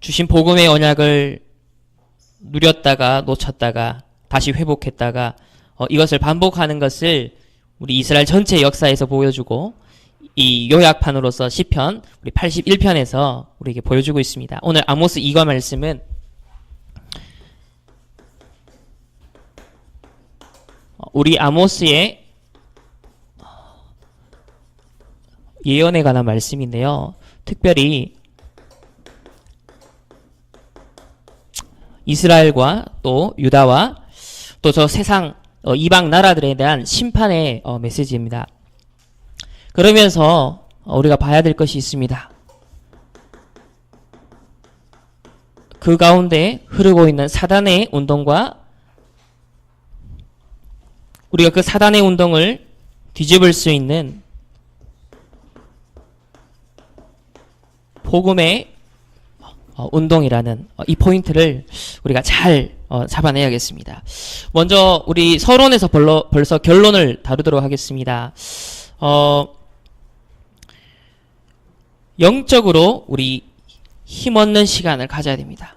주신 복음의 언약을 누렸다가 놓쳤다가 다시 회복했다가 이것을 반복하는 것을 우리 이스라엘 전체 역사에서 보여주고 이 요약판으로서 시편 우리 81편에서 우리에게 보여주고 있습니다. 오늘 아모스 2과 말씀은 우리 아모스의 예언에 관한 말씀인데요. 특별히 이스라엘과 또 유다와 또 저 세상 이방 나라들에 대한 심판의 메시지입니다. 그러면서 우리가 봐야 될 것이 있습니다. 그 가운데 흐르고 있는 사단의 운동과 우리가 그 사단의 운동을 뒤집을 수 있는 복음의 운동이라는 이 포인트를 우리가 잘 잡아내야겠습니다. 먼저 우리 서론에서 벌써 결론을 다루도록 하겠습니다. 영적으로 우리 힘없는 시간을 가져야 됩니다.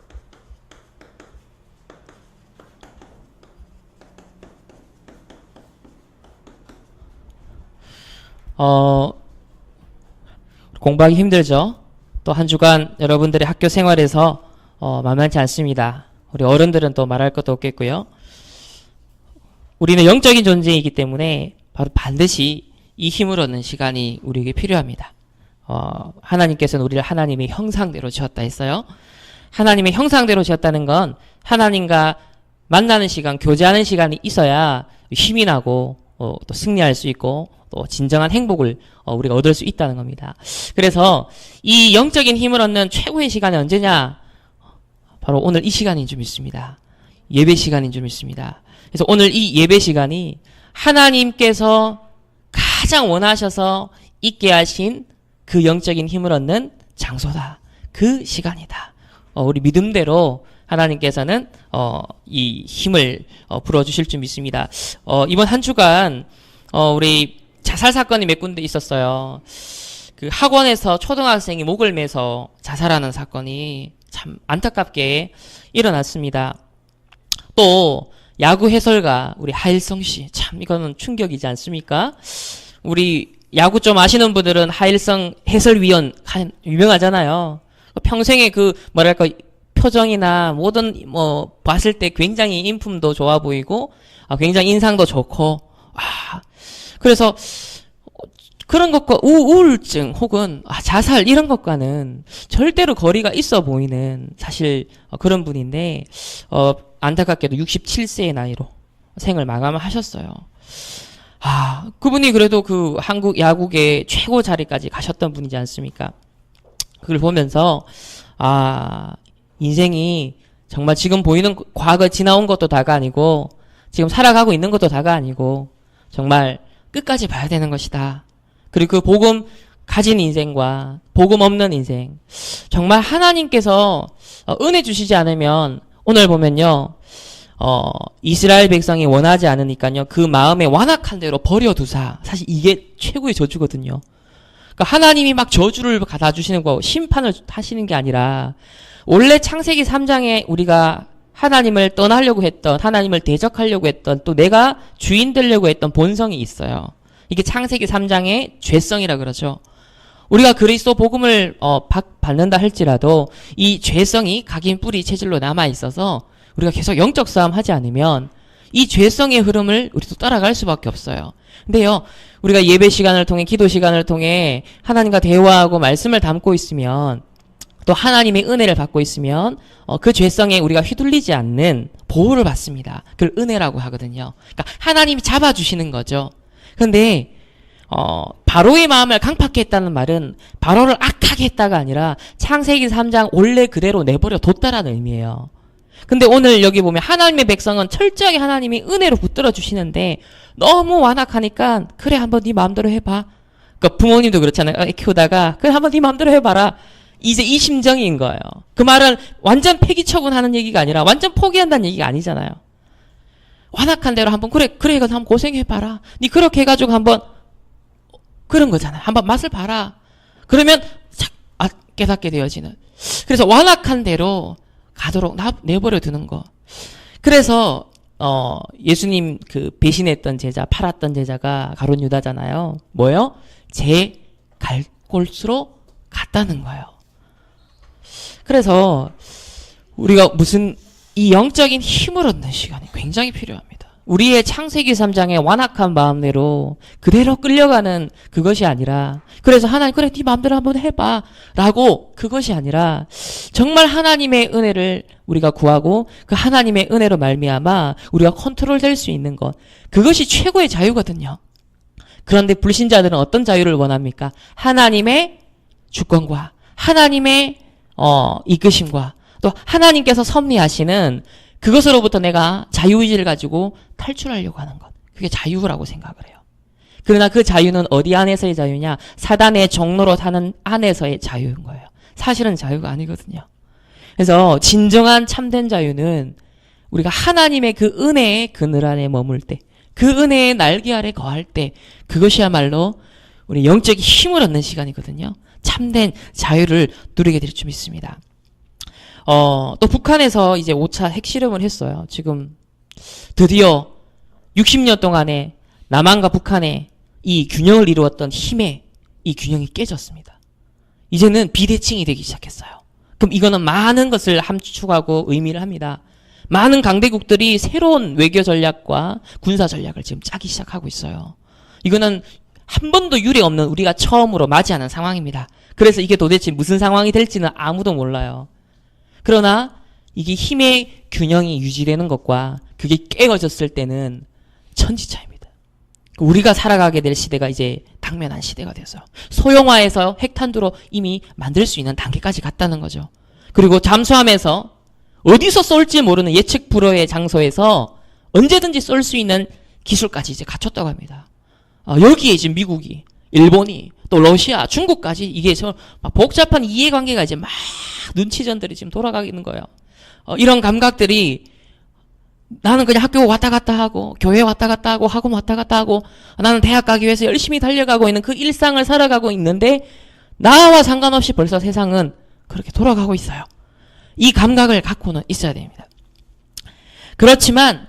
공부하기 힘들죠? 또 한 주간 여러분들의 학교 생활에서 만만치 않습니다. 우리 어른들은 또 말할 것도 없겠고요. 우리는 영적인 존재이기 때문에 바로 반드시 이 힘을 얻는 시간이 우리에게 필요합니다. 하나님께서는 우리를 하나님의 형상대로 지었다 했어요. 하나님의 형상대로 지었다는 건 하나님과 만나는 시간, 교제하는 시간이 있어야 힘이 나고 또 승리할 수 있고 또 진정한 행복을 우리가 얻을 수 있다는 겁니다. 그래서 이 영적인 힘을 얻는 최고의 시간이 언제냐? 바로 오늘 이 시간인 줄 믿습니다. 예배 시간인 줄 믿습니다. 그래서 오늘 이 예배 시간이 하나님께서 가장 원하셔서 있게 하신 그 영적인 힘을 얻는 장소다. 그 시간이다. 우리 믿음대로 하나님께서는 이 힘을 불어주실 줄 믿습니다. 이번 한 주간 우리 자살 사건이 몇 군데 있었어요. 그 학원에서 초등학생이 목을 매서 자살하는 사건이 참 안타깝게 일어났습니다. 또 야구 해설가 우리 하일성 씨, 참 이거는 충격이지 않습니까? 우리 야구 좀 아시는 분들은 하일성 해설위원 유명하잖아요. 평생에 그 뭐랄까 표정이나 모든 봤을 때 굉장히 인품도 좋아 보이고 굉장히 인상도 좋고 그래서 그런 것과 우울증 혹은 자살 이런 것과는 절대로 거리가 있어 보이는 사실 그런 분인데 안타깝게도 67세의 나이로 생을 마감하셨어요. 그분이 그래도 그 한국 야구계 최고 자리까지 가셨던 분이지 않습니까? 그걸 보면서 인생이 정말 지금 보이는 과거 지나온 것도 다가 아니고 지금 살아가고 있는 것도 다가 아니고 정말 끝까지 봐야 되는 것이다. 그리고 그 복음 가진 인생과 복음 없는 인생, 정말 하나님께서 은혜 주시지 않으면 오늘 보면요 이스라엘 백성이 원하지 않으니까요 그 마음에 완악한 대로 버려두사. 사실 이게 최고의 저주거든요. 그러니까 하나님이 막 저주를 받아주시는 거 심판을 하시는 게 아니라 원래 창세기 3장에 우리가 하나님을 떠나려고 했던, 하나님을 대적하려고 했던, 또 내가 주인 되려고 했던 본성이 있어요. 이게 창세기 3장의 죄성이라 그러죠. 우리가 그리스도 복음을 받는다 할지라도 이 죄성이 각인 뿌리 체질로 남아 있어서 우리가 계속 영적 싸움 하지 않으면 이 죄성의 흐름을 우리도 따라갈 수밖에 없어요. 근데요, 우리가 예배 시간을 통해, 기도 시간을 통해 하나님과 대화하고 말씀을 담고 있으면 또 하나님의 은혜를 받고 있으면 그 죄성에 우리가 휘둘리지 않는 보호를 받습니다. 그걸 은혜라고 하거든요. 그러니까 하나님이 잡아주시는 거죠. 근데 바로의 마음을 강팍게 했다는 말은 바로를 악하게 했다가 아니라 창세기 3장 원래 그대로 내버려 뒀다라는 의미예요. 근데 오늘 여기 보면 하나님의 백성은 철저하게 하나님이 은혜로 붙들어 주시는데 너무 완악하니까 그래 한번 네 마음대로 해봐. 그러니까 부모님도 그렇잖아요. 애 키우다가 그래 한번 네 마음대로 해봐라. 이제 이 심정인 거예요. 그 말은 완전 폐기 처분하는 얘기가 아니라 완전 포기한다는 얘기가 아니잖아요. 완악한 대로 한번 그래 이거 한번 고생해봐라. 니 그렇게 해가지고 한번 그런 거잖아요. 한번 맛을 봐라. 그러면 깨닫게 되어지는. 그래서 완악한 대로 가도록 내버려 두는 거. 그래서 예수님 그 배신했던 제자, 팔았던 제자가 가룟 유다잖아요. 뭐요? 제 갈 곳으로 갔다는 거예요. 그래서 우리가 무슨 이 영적인 힘을 얻는 시간이 굉장히 필요합니다. 우리의 창세기 3장의 완악한 마음대로 그대로 끌려가는 그것이 아니라, 그래서 하나님 그래 네 마음대로 한번 해봐 라고, 그것이 아니라 정말 하나님의 은혜를 우리가 구하고 그 하나님의 은혜로 말미암아 우리가 컨트롤될 수 있는 것, 그것이 최고의 자유거든요. 그런데 불신자들은 어떤 자유를 원합니까? 하나님의 주권과 하나님의 이끄심과 또 하나님께서 섭리하시는 그것으로부터 내가 자유의지를 가지고 탈출하려고 하는 것, 그게 자유라고 생각을 해요. 그러나 그 자유는 어디 안에서의 자유냐? 사단의 종로로 사는 안에서의 자유인 거예요. 사실은 자유가 아니거든요. 그래서 진정한 참된 자유는 우리가 하나님의 그 은혜의 그늘 안에 머물 때, 그 은혜의 날개 아래 거할 때, 그것이야말로 우리 영적인 힘을 얻는 시간이거든요. 참된 자유를 누리게 될 줄 믿습니다. 또 북한에서 이제 5차 핵실험을 했어요. 지금 드디어 60년 동안에 남한과 북한의 이 균형을 이루었던 힘의 이 균형이 깨졌습니다. 이제는 비대칭이 되기 시작했어요. 그럼 이거는 많은 것을 함축하고 의미를 합니다. 많은 강대국들이 새로운 외교 전략과 군사 전략을 지금 짜기 시작하고 있어요. 이거는 한 번도 유례 없는 우리가 처음으로 맞이하는 상황입니다. 그래서 이게 도대체 무슨 상황이 될지는 아무도 몰라요. 그러나 이게 힘의 균형이 유지되는 것과 그게 깨어졌을 때는 천지차입니다. 우리가 살아가게 될 시대가 이제 당면한 시대가 됐어요. 소형화해서 핵탄두로 이미 만들 수 있는 단계까지 갔다는 거죠. 그리고 잠수함에서 어디서 쏠지 모르는 예측 불허의 장소에서 언제든지 쏠 수 있는 기술까지 이제 갖췄다고 합니다. 여기에 지금 미국이, 일본이, 또 러시아, 중국까지 이게 막 복잡한 이해관계가 이제 막 눈치전들이 지금 돌아가는 거예요. 이런 감각들이, 나는 그냥 학교 왔다 갔다 하고 교회 왔다 갔다 하고 학원 왔다 갔다 하고 나는 대학 가기 위해서 열심히 달려가고 있는 그 일상을 살아가고 있는데 나와 상관없이 벌써 세상은 그렇게 돌아가고 있어요. 이 감각을 갖고는 있어야 됩니다. 그렇지만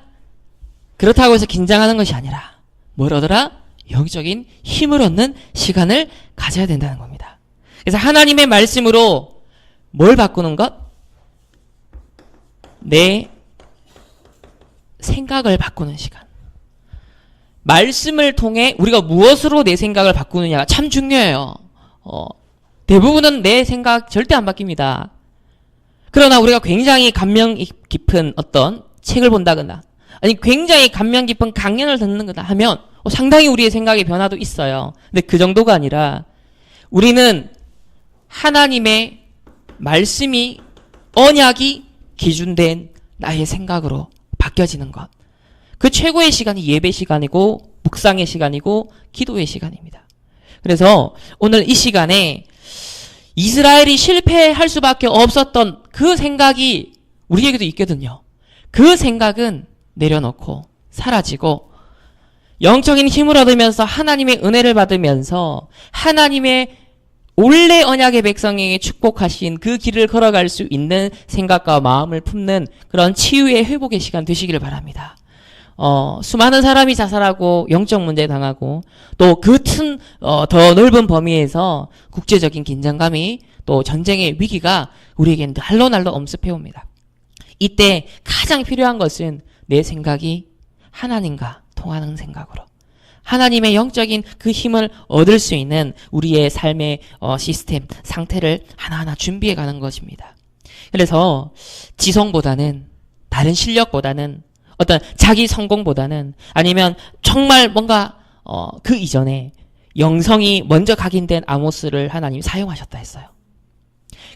그렇다고 해서 긴장하는 것이 아니라 뭘 얻어라? 영적인 힘을 얻는 시간을 가져야 된다는 겁니다. 그래서 하나님의 말씀으로 뭘 바꾸는 것? 내 생각을 바꾸는 시간. 말씀을 통해 우리가 무엇으로 내 생각을 바꾸느냐가 참 중요해요. 대부분은 내 생각 절대 안 바뀝니다. 그러나 우리가 굉장히 감명 깊은 어떤 책을 본다거나 아니 굉장히 감명 깊은 강연을 듣는 거다 하면 상당히 우리의 생각의 변화도 있어요. 근데 그 정도가 아니라 우리는 하나님의 말씀이, 언약이 기준된 나의 생각으로 바뀌어지는 것. 그 최고의 시간이 예배 시간이고 묵상의 시간이고 기도의 시간입니다. 그래서 오늘 이 시간에 이스라엘이 실패할 수밖에 없었던 그 생각이 우리에게도 있거든요. 그 생각은 내려놓고 사라지고 영적인 힘을 얻으면서 하나님의 은혜를 받으면서 하나님의 원래 언약의 백성에게 축복하신 그 길을 걸어갈 수 있는 생각과 마음을 품는 그런 치유의 회복의 시간 되시기를 바랍니다. 수많은 사람이 자살하고 영적 문제 당하고 또 그 더 넓은 범위에서 국제적인 긴장감이 또 전쟁의 위기가 우리에게는 날로 엄습해 옵니다. 이때 가장 필요한 것은 내 생각이 하나님과 통하는 생각으로 하나님의 영적인 그 힘을 얻을 수 있는 우리의 삶의 시스템, 상태를 하나하나 준비해 가는 것입니다. 그래서 지성보다는, 다른 실력보다는, 어떤 자기 성공보다는, 아니면 정말 뭔가 그 이전에 영성이 먼저 각인된 아모스를 하나님이 사용하셨다 했어요.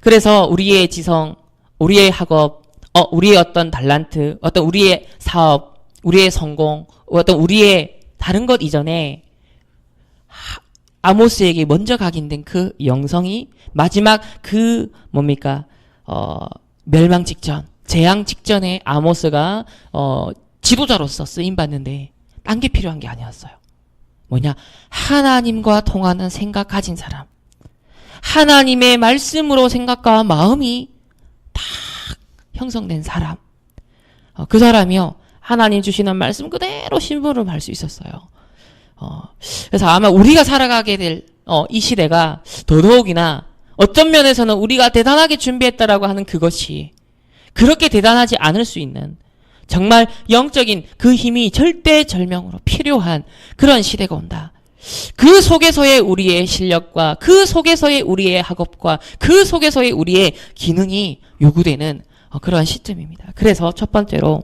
그래서 우리의 지성, 우리의 학업, 우리의 어떤 달란트, 어떤 우리의 사업, 우리의 성공, 어떤 우리의 다른 것 이전에 아모스에게 먼저 각인된 그 영성이 마지막 그 뭡니까? 멸망 직전, 재앙 직전에 아모스가 지도자로서 쓰임받는데 딴 게 필요한 게 아니었어요. 뭐냐? 하나님과 통하는 생각 가진 사람, 하나님의 말씀으로 생각과 마음이 딱 형성된 사람. 그 사람이요. 하나님 주시는 말씀 그대로 심부름할 수 있었어요. 그래서 아마 우리가 살아가게 될 이 시대가 더더욱이나 어떤 면에서는 우리가 대단하게 준비했다라고 하는 그것이 그렇게 대단하지 않을 수 있는 정말 영적인 그 힘이 절대절명으로 필요한 그런 시대가 온다. 그 속에서의 우리의 실력과 그 속에서의 우리의 학업과 그 속에서의 우리의 기능이 요구되는 그러한 시점입니다. 그래서 첫 번째로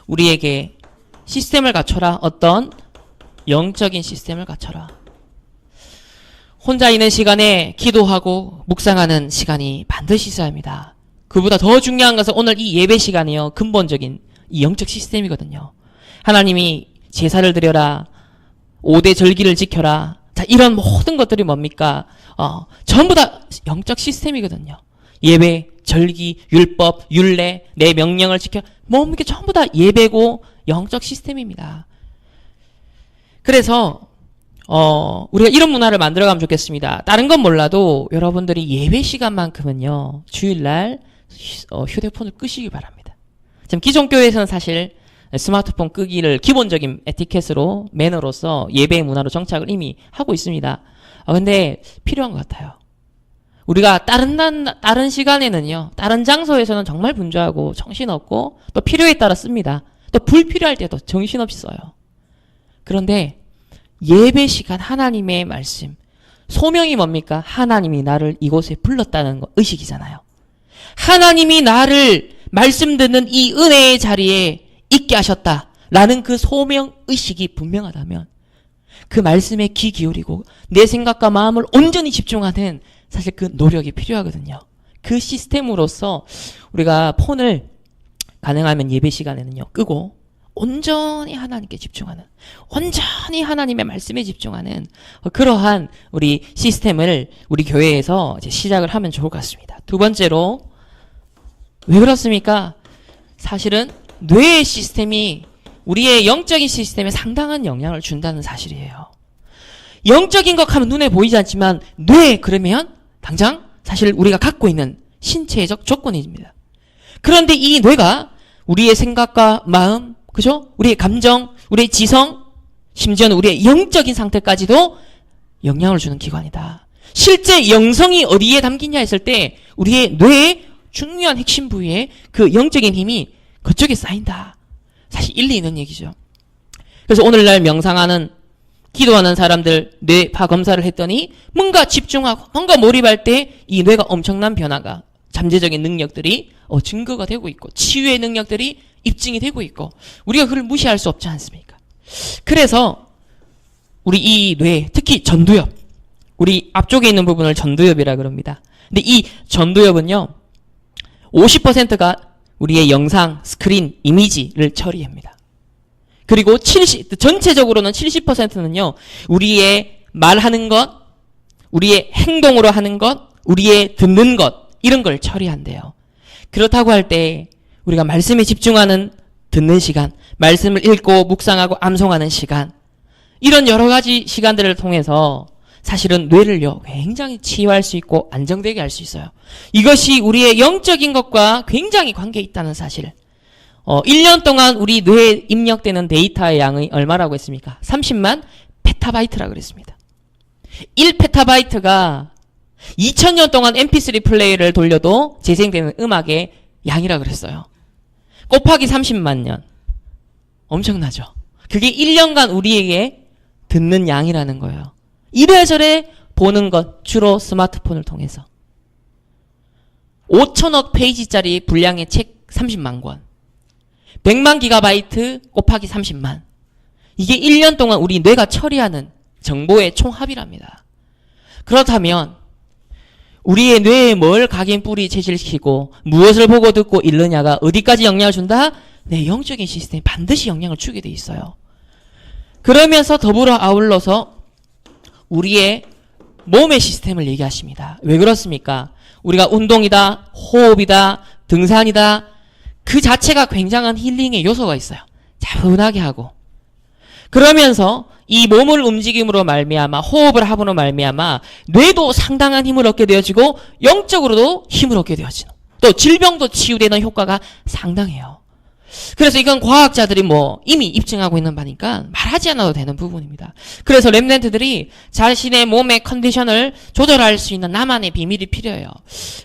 우리에게 시스템을 갖춰라. 어떤 영적인 시스템을 갖춰라. 혼자 있는 시간에 기도하고 묵상하는 시간이 반드시 있어야 합니다. 그보다 더 중요한 것은 오늘 이 예배 시간이요. 근본적인 이 영적 시스템이거든요. 하나님이 제사를 드려라. 5대 절기를 지켜라. 자, 이런 모든 것들이 뭡니까? 전부 다 영적 시스템이거든요. 예배, 절기, 율법, 율례, 내 명령을 지켜. 이게 전부 다 예배고 영적 시스템입니다. 그래서 우리가 이런 문화를 만들어가면 좋겠습니다. 다른 건 몰라도 여러분들이 예배 시간만큼은요. 주일날 휴대폰을 끄시기 바랍니다. 지금 기존 교회에서는 사실 스마트폰 끄기를 기본적인 에티켓으로 매너로서 예배의 문화로 정착을 이미 하고 있습니다. 근데 필요한 것 같아요. 우리가 다른 시간에는요. 다른 장소에서는 정말 분주하고 정신없고 또 필요에 따라 씁니다. 또 불필요할 때도 정신없이 써요. 그런데 예배 시간 하나님의 말씀 소명이 뭡니까? 하나님이 나를 이곳에 불렀다는 거 의식이잖아요. 하나님이 나를 말씀 듣는 이 은혜의 자리에 있게 하셨다라는 그 소명 의식이 분명하다면 그 말씀에 귀 기울이고 내 생각과 마음을 온전히 집중하는 사실 그 노력이 필요하거든요. 그 시스템으로서 우리가 폰을 가능하면 예배 시간에는요 끄고 온전히 하나님께 집중하는, 온전히 하나님의 말씀에 집중하는 그러한 우리 시스템을 우리 교회에서 이제 시작을 하면 좋을 것 같습니다. 두 번째로 왜 그렇습니까? 사실은 뇌의 시스템이 우리의 영적인 시스템에 상당한 영향을 준다는 사실이에요. 영적인 것 하면 눈에 보이지 않지만 뇌 그러면 당장 사실 우리가 갖고 있는 신체적 조건입니다. 그런데 이 뇌가 우리의 생각과 마음, 그죠? 우리의 감정, 우리의 지성, 심지어는 우리의 영적인 상태까지도 영향을 주는 기관이다. 실제 영성이 어디에 담기냐 했을 때 우리의 뇌의 중요한 핵심 부위에 그 영적인 힘이 그쪽에 쌓인다. 사실 일리 있는 얘기죠. 그래서 오늘날 명상하는 기도하는 사람들 뇌파 검사를 했더니 뭔가 집중하고 뭔가 몰입할 때 이 뇌가 엄청난 변화가 잠재적인 능력들이 증거가 되고 있고 치유의 능력들이 입증이 되고 있고 우리가 그걸 무시할 수 없지 않습니까? 그래서 우리 이 뇌, 특히 전두엽, 우리 앞쪽에 있는 부분을 전두엽이라 그럽니다. 근데 이 전두엽은요 50%가 우리의 영상, 스크린, 이미지를 처리합니다. 그리고 전체적으로는 70%는요 우리의 말하는 것, 우리의 행동으로 하는 것, 우리의 듣는 것 이런 걸 처리한대요. 그렇다고 할 때 우리가 말씀에 집중하는 듣는 시간, 말씀을 읽고 묵상하고 암송하는 시간 이런 여러 가지 시간들을 통해서 사실은 뇌를요 굉장히 치유할 수 있고 안정되게 할 수 있어요. 이것이 우리의 영적인 것과 굉장히 관계 있다는 사실. 1년 동안 우리 뇌에 입력되는 데이터의 양이 얼마라고 했습니까? 30만 페타바이트라고 그랬습니다. 1페타바이트가 2000년 동안 mp3 플레이를 돌려도 재생되는 음악의 양이라고 그랬어요. 곱하기 30만 년. 엄청나죠? 그게 1년간 우리에게 듣는 양이라는 거예요. 이래저래 보는 것, 주로 스마트폰을 통해서. 5천억 페이지짜리 분량의 책 30만 권. 100만 기가바이트 곱하기 30만. 이게 1년 동안 우리 뇌가 처리하는 정보의 총합이랍니다. 그렇다면 우리의 뇌에 뭘 각인뿌리 체질시키고 무엇을 보고 듣고 읽느냐가 어디까지 영향을 준다? 내 영적인 시스템에 반드시 영향을 주게 돼 있어요. 그러면서 더불어 아울러서 우리의 몸의 시스템을 얘기하십니다. 왜 그렇습니까? 우리가 운동이다, 호흡이다, 등산이다 그 자체가 굉장한 힐링의 요소가 있어요. 차분하게 하고 그러면서 이 몸을 움직임으로 말미암아 호흡을 함으로 말미암아 뇌도 상당한 힘을 얻게 되어지고 영적으로도 힘을 얻게 되어지는 또 질병도 치유되는 효과가 상당해요. 그래서 이건 과학자들이 이미 입증하고 있는 바니까 말하지 않아도 되는 부분입니다. 그래서 렘넌트들이 자신의 몸의 컨디션을 조절할 수 있는 나만의 비밀이 필요해요.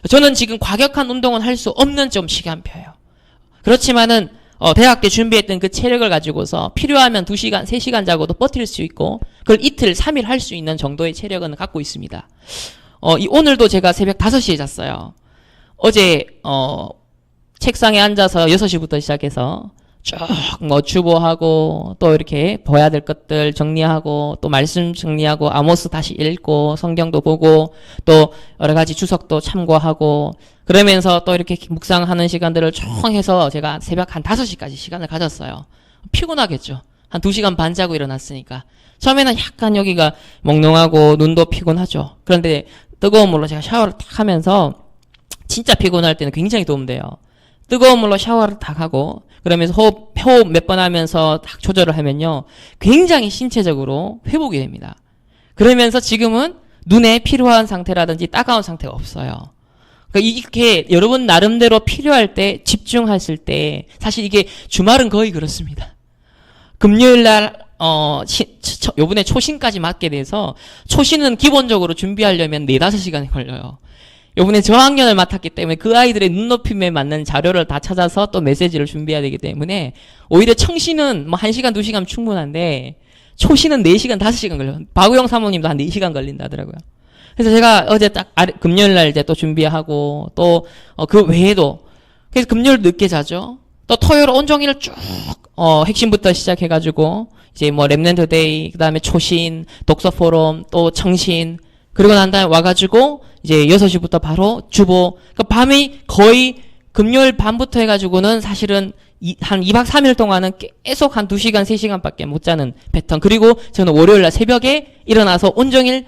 저는 지금 과격한 운동은 할 수 없는 좀 시간표예요. 그렇지만은 대학 때 준비했던 그 체력을 가지고서 필요하면 2시간, 3시간 자고도 버틸 수 있고 그걸 이틀, 3일 할 수 있는 정도의 체력은 갖고 있습니다. 오늘도 제가 새벽 5시에 잤어요. 어제 책상에 앉아서 6시부터 시작해서 쭉 주보하고 또 이렇게 봐야 될 것들 정리하고 또 말씀 정리하고 아모스 다시 읽고 성경도 보고 또 여러 가지 주석도 참고하고 그러면서 또 이렇게 묵상하는 시간들을 총 해서 제가 새벽 한 5시까지 시간을 가졌어요. 피곤하겠죠. 한 2시간 반 자고 일어났으니까. 처음에는 약간 여기가 몽롱하고 눈도 피곤하죠. 그런데 뜨거운 물로 제가 샤워를 탁 하면서 진짜 피곤할 때는 굉장히 도움돼요. 뜨거운 물로 샤워를 탁 하고 그러면서 호흡 몇 번 하면서 딱 조절을 하면요. 굉장히 신체적으로 회복이 됩니다. 그러면서 지금은 눈에 피로한 상태라든지 따가운 상태가 없어요. 그러니까 이렇게 여러분 나름대로 필요할 때 집중하실 때 사실 이게 주말은 거의 그렇습니다. 금요일 날 요번에 초신까지 맞게 돼서 초신은 기본적으로 준비하려면 4-5시간이 걸려요. 요번에 저학년을 맡았기 때문에 그 아이들의 눈높임에 맞는 자료를 다 찾아서 또 메시지를 준비해야 되기 때문에 오히려 청신은 1시간, 2시간 충분한데 초신은 4시간, 5시간 걸려요. 박우영 사모님도 한 4시간 걸린다더라고요. 그래서 제가 어제 딱 금요일 날 이제 또 준비하고 또 그 외에도 그래서 금요일 늦게 자죠. 또 토요일 온종일 쭉 핵심부터 시작해가지고 이제 렘넌트 데이 그다음에 초신 독서 포럼 또 청신 그리고 난 다음에 와가지고 이제 6시부터 바로 주보. 그러니까 밤이 거의 금요일 밤부터 해가지고는 사실은 한 2박 3일 동안은 계속 한 2시간, 3시간밖에 못 자는 패턴. 그리고 저는 월요일 날 새벽에 일어나서 온종일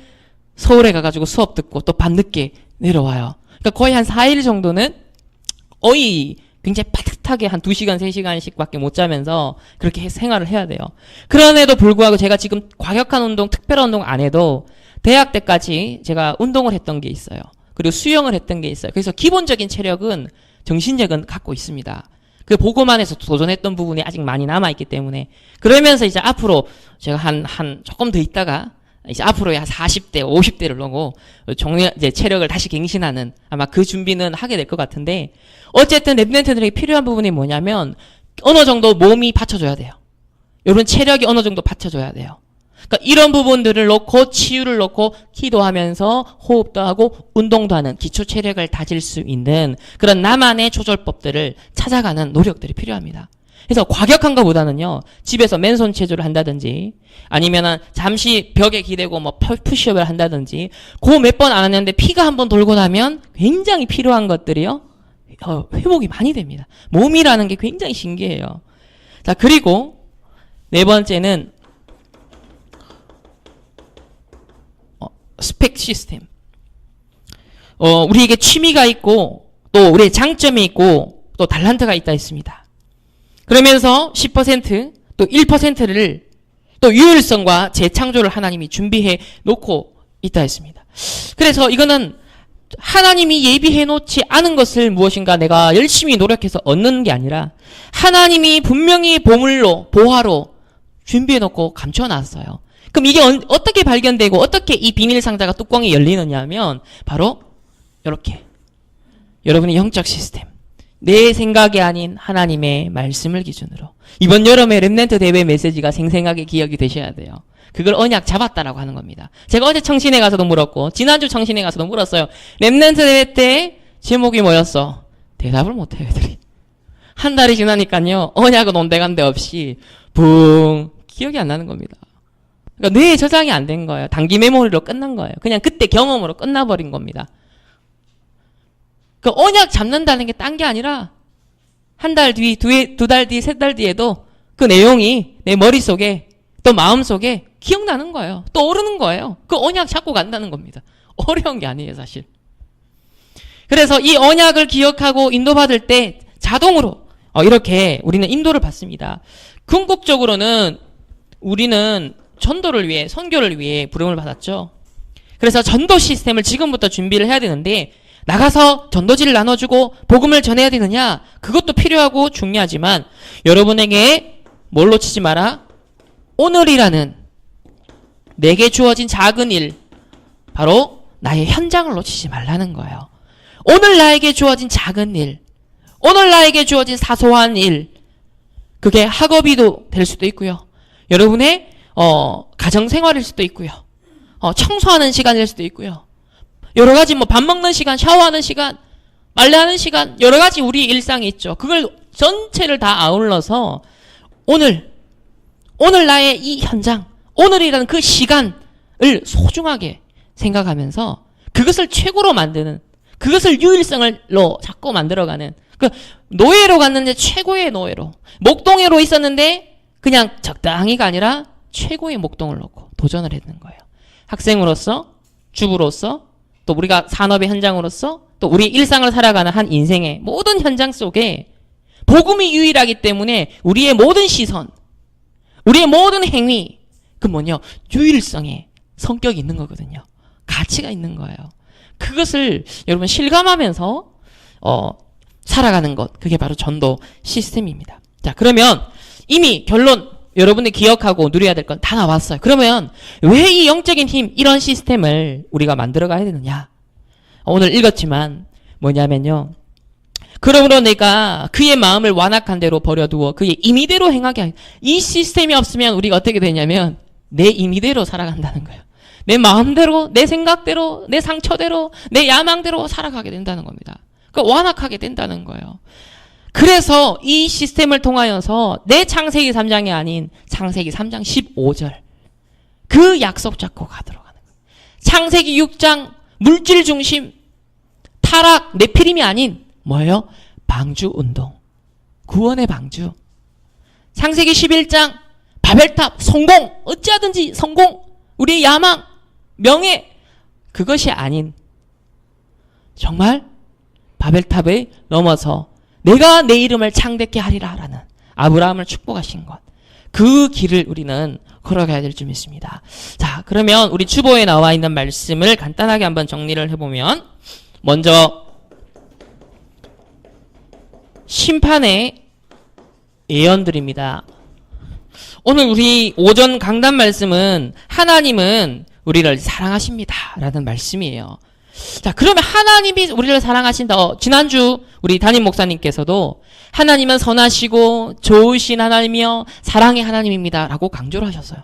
서울에 가가지고 수업 듣고 또 밤늦게 내려와요. 그러니까 거의 한 4일 정도는 거의 굉장히 빠듯하게 한 2시간, 3시간씩 밖에 못 자면서 그렇게 생활을 해야 돼요. 그럼에도 불구하고 제가 지금 과격한 운동, 특별한 운동 안 해도 대학 때까지 제가 운동을 했던 게 있어요. 그리고 수영을 했던 게 있어요. 그래서 기본적인 체력은 정신력은 갖고 있습니다. 그 보고만 해서 도전했던 부분이 아직 많이 남아있기 때문에 그러면서 이제 앞으로 제가 조금 더 있다가 이제 앞으로 한 40대, 50대를 놓고 이제 체력을 다시 갱신하는 아마 그 준비는 하게 될 것 같은데 어쨌든 랩런트들에게 필요한 부분이 뭐냐면 어느 정도 몸이 받쳐줘야 돼요. 이런 체력이 어느 정도 받쳐줘야 돼요. 그러니까 이런 부분들을 놓고 치유를 놓고 기도하면서 호흡도 하고 운동도 하는 기초 체력을 다질 수 있는 그런 나만의 조절법들을 찾아가는 노력들이 필요합니다. 그래서 과격한 것보다는요, 집에서 맨손 체조를 한다든지, 아니면은 잠시 벽에 기대고 푸시업을 한다든지, 그 몇 번 안 했는데 피가 한번 돌고 나면 굉장히 필요한 것들이요, 회복이 많이 됩니다. 몸이라는 게 굉장히 신기해요. 자, 그리고 네 번째는, 스펙 시스템. 우리에게 취미가 있고, 또 우리의 장점이 있고, 또 달란트가 있다 했습니다. 그러면서 10%, 또 1%를 또 유일성과 재창조를 하나님이 준비해 놓고 있다 했습니다. 그래서 이거는 하나님이 예비해 놓지 않은 것을 무엇인가 내가 열심히 노력해서 얻는 게 아니라 하나님이 분명히 보물로, 보화로 준비해 놓고 감춰 놨어요. 그럼 이게 어떻게 발견되고 어떻게 이 비밀 상자가 뚜껑이 열리느냐 하면 바로 이렇게 여러분의 영적 시스템. 내 생각이 아닌 하나님의 말씀을 기준으로. 이번 여름에 렘넌트 대회 메시지가 생생하게 기억이 되셔야 돼요. 그걸 언약 잡았다라고 하는 겁니다. 제가 어제 청신회 가서도 물었고 지난주 청신회 가서도 물었어요. 렘넌트 대회 때 제목이 뭐였어? 대답을 못해요, 애들이. 한 달이 지나니까요. 언약은 온데간데 없이 붕 기억이 안 나는 겁니다. 그러니까 뇌에 저장이 안 된 거예요. 단기 메모리로 끝난 거예요. 그냥 그때 경험으로 끝나버린 겁니다. 그 언약 잡는다는 게 딴 게 아니라 한 달 뒤, 두 달 뒤, 3달 뒤에도 그 내용이 내 머릿속에 또 마음속에 기억나는 거예요. 또 오르는 거예요. 그 언약 잡고 간다는 겁니다. 어려운 게 아니에요, 사실. 그래서 이 언약을 기억하고 인도받을 때 자동으로 이렇게 우리는 인도를 받습니다. 궁극적으로는 우리는 전도를 위해, 선교를 위해 부름을 받았죠. 그래서 전도 시스템을 지금부터 준비를 해야 되는데, 나가서 전도지를 나눠주고 복음을 전해야 되느냐? 그것도 필요하고 중요하지만 여러분에게 뭘 놓치지 마라? 오늘이라는 내게 주어진 작은 일, 바로 나의 현장을 놓치지 말라는 거예요. 오늘 나에게 주어진 작은 일, 오늘 나에게 주어진 사소한 일, 그게 학업이도 될 수도 있고요. 여러분의 가정생활일 수도 있고요. 청소하는 시간일 수도 있고요. 여러 가지 밥 먹는 시간, 샤워하는 시간, 빨래하는 시간, 여러 가지 우리 일상이 있죠. 그걸 전체를 다 아울러서 오늘 나의 이 현장, 오늘이라는 그 시간을 소중하게 생각하면서 그것을 최고로 만드는, 그것을 유일성으로 자꾸 만들어가는, 그 노예로 갔는데 최고의 노예로, 목동예로 있었는데 그냥 적당히가 아니라 최고의 목동을 놓고 도전을 했는 거예요. 학생으로서, 주부로서, 또 우리가 산업의 현장으로서, 또 우리 일상을 살아가는 한 인생의 모든 현장 속에 복음이 유일하기 때문에 우리의 모든 시선, 우리의 모든 행위, 그 유일성의 성격이 있는 거거든요. 가치가 있는 거예요. 그것을 여러분 실감하면서 살아가는 것, 그게 바로 전도 시스템입니다. 자, 그러면 이미 결론 여러분이 기억하고 누려야 될 건 다 나왔어요. 그러면 왜 이 영적인 힘, 이런 시스템을 우리가 만들어 가야 되느냐? 오늘 읽었지만 뭐냐면요, 그러므로 내가 그의 마음을 완악한 대로 버려두어 그의 임의대로 행하게 하겠다. 이 시스템이 없으면 우리가 어떻게 되냐면 내 임의대로 살아간다는 거예요. 내 마음대로, 내 생각대로, 내 상처대로, 내 야망대로 살아가게 된다는 겁니다. 그러니까 완악하게 된다는 거예요. 그래서 이 시스템을 통하여서 내 창세기 3장이 아닌 창세기 3장 15절 그 약속 잡고 가도록 하는 거예요. 창세기 6장 물질 중심 타락 네피림이 아닌 뭐예요? 방주 운동, 구원의 방주. 창세기 11장 바벨탑 성공, 어찌하든지 성공, 우리의 야망, 명예, 그것이 아닌 정말 바벨탑을 넘어서 내가 내 이름을 창대케 하리라 라는 아브라함을 축복하신 것, 그 길을 우리는 걸어가야 될 줄 믿습니다. 자, 그러면 우리 주보에 나와 있는 말씀을 간단하게 한번 정리를 해보면, 먼저 심판의 예언들입니다. 오늘 우리 오전 강단 말씀은 하나님은 우리를 사랑하십니다 라는 말씀이에요. 자, 그러면 하나님이 우리를 사랑하신다. 지난주 우리 담임 목사님께서도 하나님은 선하시고 좋으신 하나님이요 사랑의 하나님입니다 라고 강조를 하셨어요.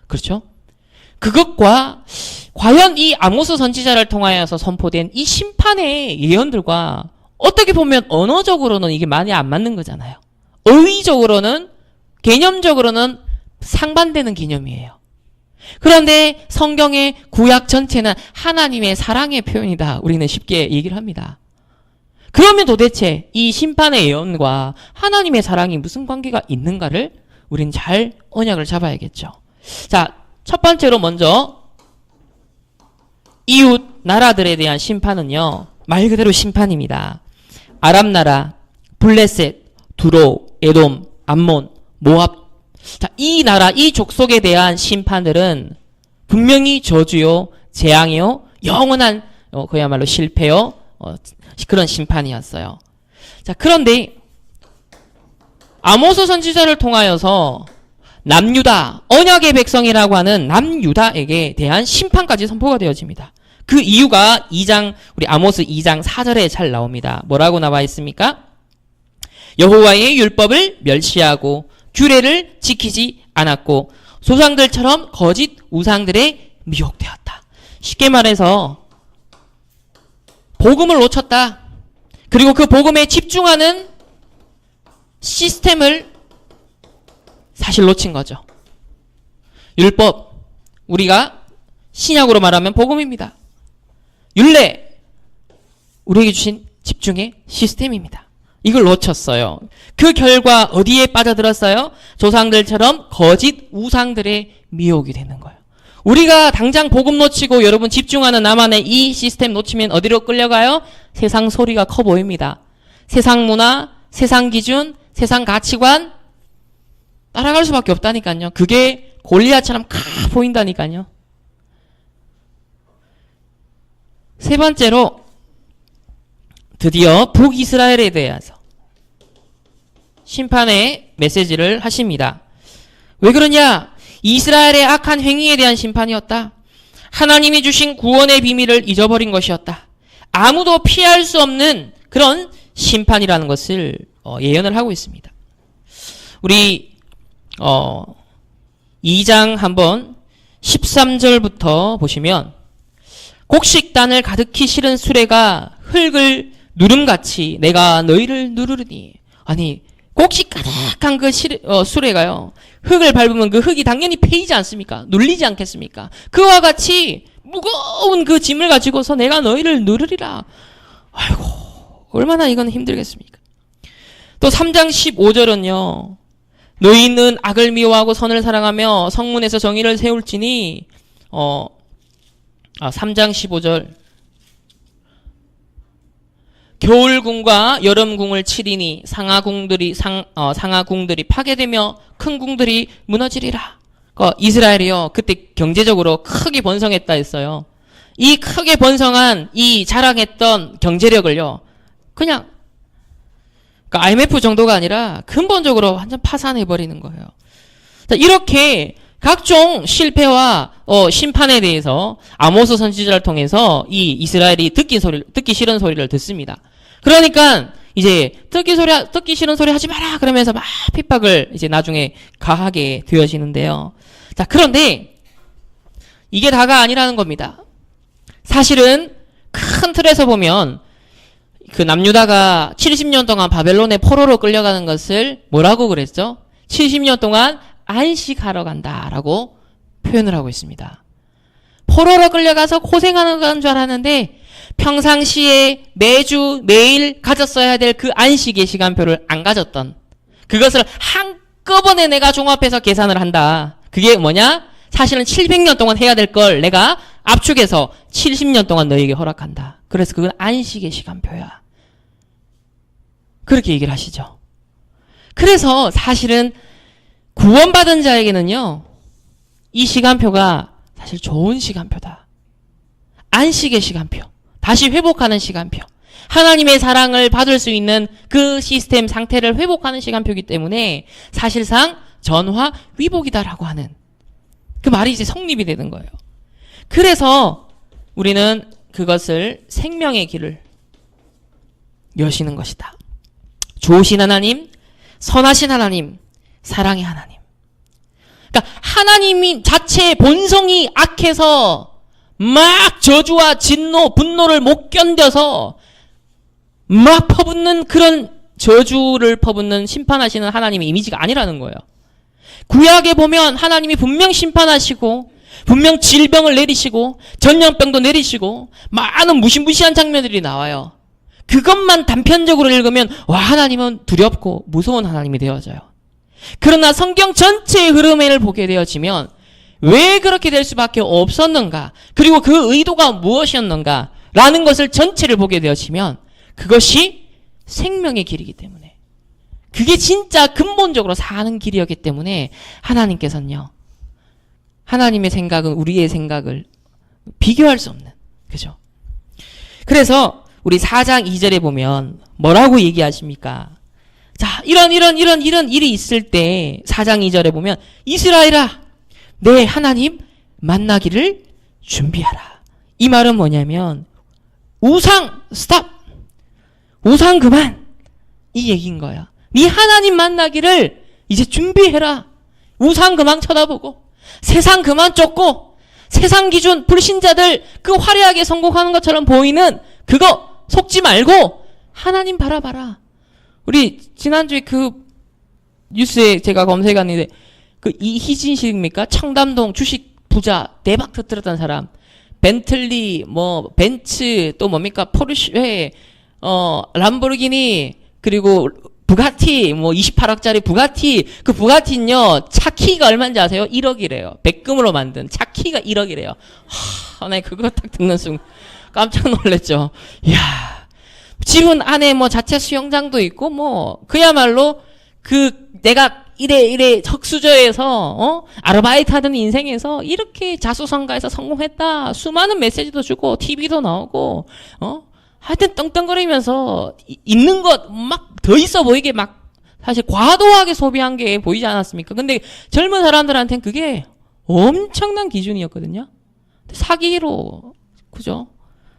그렇죠? 그것과 과연 이 아모스 선지자를 통하여서 선포된 이 심판의 예언들과 어떻게 보면 언어적으로는 이게 많이 안 맞는 거잖아요. 의의적으로는, 개념적으로는 상반되는 개념이에요. 그런데 성경의 구약 전체는 하나님의 사랑의 표현이다, 우리는 쉽게 얘기를 합니다. 그러면 도대체 이 심판의 예언과 하나님의 사랑이 무슨 관계가 있는가를 우리는 잘 언약을 잡아야겠죠. 자, 첫 번째로 먼저 이웃 나라들에 대한 심판은요, 말 그대로 심판입니다. 아람 나라, 블레셋, 두로, 에돔, 암몬, 모압. 자, 이 나라, 이 족속에 대한 심판들은 분명히 저주요, 재앙이요, 영원한 그야말로 실패요, 그런 심판이었어요. 자, 그런데 아모스 선지자를 통하여서 남유다, 언약의 백성이라고 하는 남유다에게 대한 심판까지 선포가 되어집니다. 그 이유가 우리 아모스 2장 4절에 잘 나옵니다. 뭐라고 나와 있습니까? 여호와의 율법을 멸시하고 규례를 지키지 않았고 조상들처럼 거짓 우상들에 미혹되었다. 쉽게 말해서 복음을 놓쳤다. 그리고 그 복음에 집중하는 시스템을 사실 놓친 거죠. 율법, 우리가 신약으로 말하면 복음입니다. 율례, 우리에게 주신 집중의 시스템입니다. 이걸 놓쳤어요. 그 결과 어디에 빠져들었어요? 조상들처럼 거짓 우상들의 미혹이 되는 거예요. 우리가 당장 복음 놓치고 여러분 집중하는 나만의 이 시스템 놓치면 어디로 끌려가요? 세상 소리가 커 보입니다. 세상 문화, 세상 기준, 세상 가치관, 따라갈 수밖에 없다니까요. 그게 골리앗처럼 보인다니까요. 세 번째로 드디어 북이스라엘에 대해서 심판의 메시지를 하십니다. 왜 그러냐? 이스라엘의 악한 행위에 대한 심판이었다. 하나님이 주신 구원의 비밀을 잊어버린 것이었다. 아무도 피할 수 없는 그런 심판이라는 것을 예언을 하고 있습니다. 우리 2장 한번 13절부터 보시면 곡식단을 가득히 실은 수레가 흙을 누름같이 내가 너희를 누르리니. 아니 곡식 가득한 그 수레가요 흙을 밟으면 그 흙이 당연히 패이지 않습니까? 눌리지 않겠습니까? 그와 같이 무거운 그 짐을 가지고서 내가 너희를 누르리라. 아이고 얼마나 이건 힘들겠습니까? 또 3장 15절은요 너희는 악을 미워하고 선을 사랑하며 성문에서 정의를 세울지니 3장 15절 겨울궁과 여름궁을 치리니 상하궁들이 파괴되며 큰 궁들이 무너지리라. 이스라엘이요 그때 경제적으로 크게 번성했다 했어요. 이 크게 번성한 이 자랑했던 경제력을요 그냥 IMF 정도가 아니라 근본적으로 완전 파산해버리는 거예요. 자, 이렇게 각종 실패와 심판에 대해서 아모스 선지자를 통해서 이 이스라엘이 듣기 싫은 소리를 듣습니다. 그러니까 이제 듣기 싫은 소리 하지 마라 그러면서 막 핍박을 이제 나중에 가하게 되어지는데요. 자, 그런데 이게 다가 아니라는 겁니다. 사실은 큰 틀에서 보면 그 남유다가 70년 동안 바벨론의 포로로 끌려가는 것을 뭐라고 그랬죠? 70년 동안 안식하러 간다라고 표현을 하고 있습니다. 포로로 끌려가서 고생하는 건 줄 알았는데 평상시에 매주 매일 가졌어야 될 그 안식의 시간표를 안 가졌던 그것을 한꺼번에 내가 종합해서 계산을 한다. 그게 뭐냐? 사실은 700년 동안 해야 될 걸 내가 압축해서 70년 동안 너에게 허락한다. 그래서 그건 안식의 시간표야. 그렇게 얘기를 하시죠. 그래서 사실은 구원받은 자에게는요 이 시간표가 사실 좋은 시간표다. 안식의 시간표, 다시 회복하는 시간표, 하나님의 사랑을 받을 수 있는 그 시스템 상태를 회복하는 시간표이기 때문에 사실상 전화 위복이다라고 하는 그 말이 이제 성립이 되는 거예요. 그래서 우리는 그것을 생명의 길을 여시는 것이다. 좋으신 하나님, 선하신 하나님, 사랑의 하나님. 그러니까 하나님이 자체의 본성이 악해서 막 저주와 진노, 분노를 못 견뎌서 막 퍼붓는 그런 저주를 퍼붓는 심판하시는 하나님의 이미지가 아니라는 거예요. 구약에 보면 하나님이 분명 심판하시고 분명 질병을 내리시고 전염병도 내리시고 많은 무시무시한 장면들이 나와요. 그것만 단편적으로 읽으면 와 하나님은 두렵고 무서운 하나님이 되어져요. 그러나 성경 전체의 흐름을 보게 되어지면 왜 그렇게 될 수밖에 없었는가, 그리고 그 의도가 무엇이었는가 라는 것을 전체를 보게 되어지면 그것이 생명의 길이기 때문에, 그게 진짜 근본적으로 사는 길이었기 때문에 하나님께서는요, 하나님의 생각은 우리의 생각을 비교할 수 없는, 그죠? 그래서 우리 4장 2절에 보면 뭐라고 얘기하십니까? 자, 이런 일이 있을 때 4장 2절에 보면 이스라엘아, 내 하나님 만나기를 준비하라. 이 말은 뭐냐면 우상 스탑, 우상 그만, 이 얘기인 거야. 네 하나님 만나기를 이제 준비해라. 우상 그만 쳐다보고 세상 그만 쫓고 세상 기준 불신자들 그 화려하게 성공하는 것처럼 보이는 그거 속지 말고 하나님 바라봐라. 우리 지난주에 그 뉴스에 제가 검색했는데 그 이희진 씨입니까? 청담동 주식 부자 대박 터뜨렸던 사람, 벤틀리 뭐 벤츠 또 뭡니까 포르쉐 람보르기니 그리고 부가티 뭐 28억짜리 부가티, 그 부가티는요 차 키가 얼마인지 아세요? 1억이래요. 백금으로 만든 차 키가 1억이래요. 나 그거 딱 듣는 순간 깜짝 놀랐죠. 이야, 집은 안에 뭐 자체 수영장도 있고 뭐 그야말로 그 내가 이래 흑수저에서 아르바이트 하던 인생에서 이렇게 자수성가해서 성공했다. 수많은 메시지도 주고 TV도 나오고 하여튼 떵떵거리면서 있는 것 막 더 있어 보이게 막 사실 과도하게 소비한 게 보이지 않았습니까? 근데 젊은 사람들한테는 그게 엄청난 기준이었거든요. 사기로 그죠?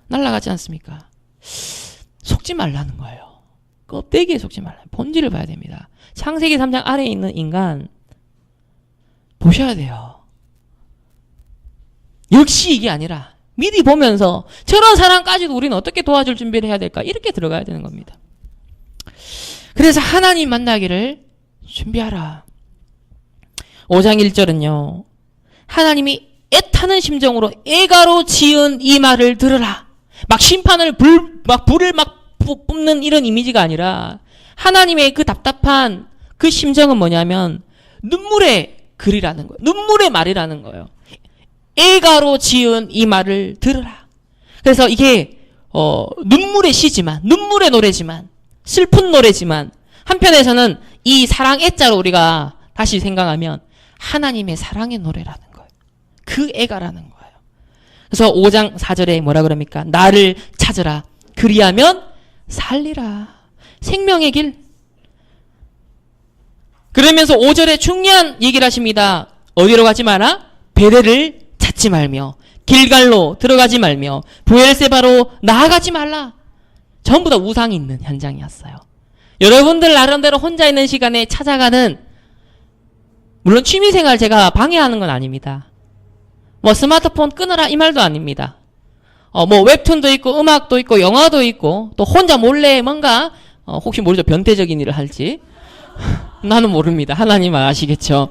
날아가지 않습니까? 속지 말라는 거예요. 껍데기에 속지 말라. 본질을 봐야 됩니다. 창세기 3장 아래에 있는 인간 보셔야 돼요. 역시 이게 아니라 미리 보면서 저런 사람까지도 우리는 어떻게 도와줄 준비를 해야 될까? 이렇게 들어가야 되는 겁니다. 그래서 하나님 만나기를 준비하라. 5장 1절은요. 하나님이 애타는 심정으로 애가로 지은 이 말을 들으라. 막 심판을 불을 뿜는 이런 이미지가 아니라 하나님의 그 답답한 그 심정은 뭐냐면 눈물의 글이라는 거예요. 눈물의 말이라는 거예요. 애가로 지은 이 말을 들으라. 그래서 이게 눈물의 시지만 눈물의 노래지만 슬픈 노래지만 한편에서는 이 사랑 애자로 우리가 다시 생각하면 하나님의 사랑의 노래라는 거예요. 그 애가라는 거예요. 그래서 5장 4절에 뭐라 그럽니까? 나를 찾으라. 그리하면 살리라. 생명의 길. 그러면서 5절에 중요한 얘기를 하십니다. 어디로 가지 마라? 베델을 찾지 말며 길갈로 들어가지 말며 브엘세바로 나아가지 말라. 전부 다 우상이 있는 현장이었어요. 여러분들 나름대로 혼자 있는 시간에 찾아가는 물론 취미생활 제가 방해하는 건 아닙니다. 뭐 스마트폰 끊으라 이 말도 아닙니다. 뭐 웹툰도 있고 음악도 있고 영화도 있고 또 혼자 몰래 뭔가 혹시 모르죠 변태적인 일을 할지 나는 모릅니다. 하나님은 아시겠죠.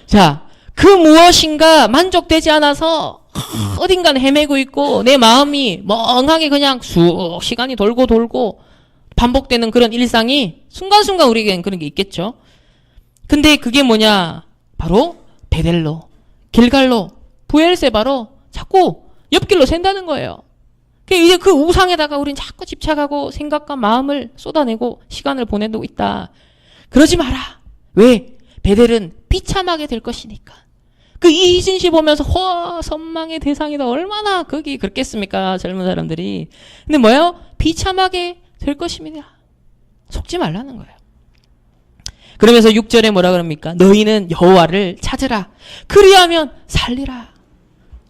자, 그 무엇인가 만족되지 않아서 어딘가는 헤매고 있고 내 마음이 멍하게 그냥 시간이 돌고 반복되는 그런 일상이 순간순간 우리에겐 그런 게 있겠죠. 근데 그게 뭐냐? 바로 베델로, 길갈로, 브엘세바로 자꾸 옆길로 샌다는 거예요. 이제 그 우상에다가 우리는 자꾸 집착하고 생각과 마음을 쏟아내고 시간을 보내고 있다. 그러지 마라. 왜? 베델은 비참하게 될 것이니까. 그 이희진 씨 보면서 선망의 대상이다. 얼마나 거기 그렇겠습니까? 젊은 사람들이. 근데 뭐예요? 비참하게 될 것입니다. 속지 말라는 거예요. 그러면서 6절에 뭐라 그럽니까? 너희는 여호와를 찾으라. 그리하면 살리라.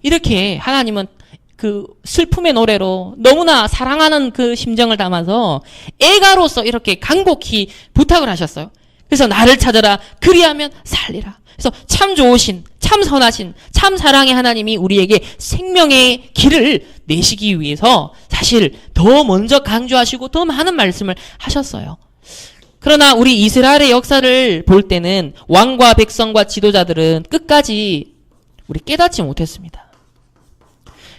이렇게 하나님은 그 슬픔의 노래로 너무나 사랑하는 그 심정을 담아서 애가로서 이렇게 간곡히 부탁을 하셨어요. 그래서 나를 찾아라. 그리하면 살리라. 그래서 참 좋으신, 참 선하신, 참 사랑의 하나님이 우리에게 생명의 길을 내시기 위해서 사실 더 먼저 강조하시고 더 많은 말씀을 하셨어요. 그러나 우리 이스라엘의 역사를 볼 때는 왕과 백성과 지도자들은 끝까지 우리 깨닫지 못했습니다.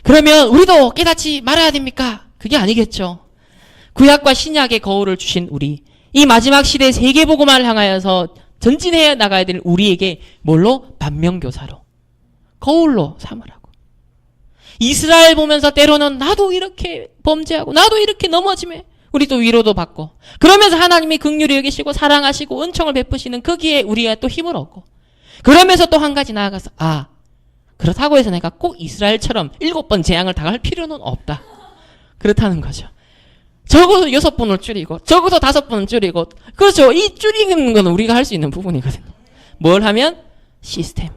그러면 우리도 깨닫지 말아야 됩니까? 그게 아니겠죠. 구약과 신약의 거울을 주신 우리, 이 마지막 시대 세계복음화를 향하여서 전진해 나가야 될 우리에게 뭘로? 반면교사로, 거울로 삼으라고. 이스라엘 보면서 때로는 나도 이렇게 범죄하고 나도 이렇게 넘어지면 우리 또 위로도 받고 그러면서 하나님이 긍휼히 여기시고 사랑하시고 은총을 베푸시는 거기에 우리가 또 힘을 얻고 그러면서 또 한 가지 나아가서 그렇다고 해서 내가 꼭 이스라엘처럼 7번 재앙을 당할 필요는 없다. 그렇다는 거죠. 적어도 6번을 줄이고 적어도 5번을 줄이고 그렇죠. 이 줄이는 건 우리가 할 수 있는 부분이거든요. 뭘 하면? 시스템.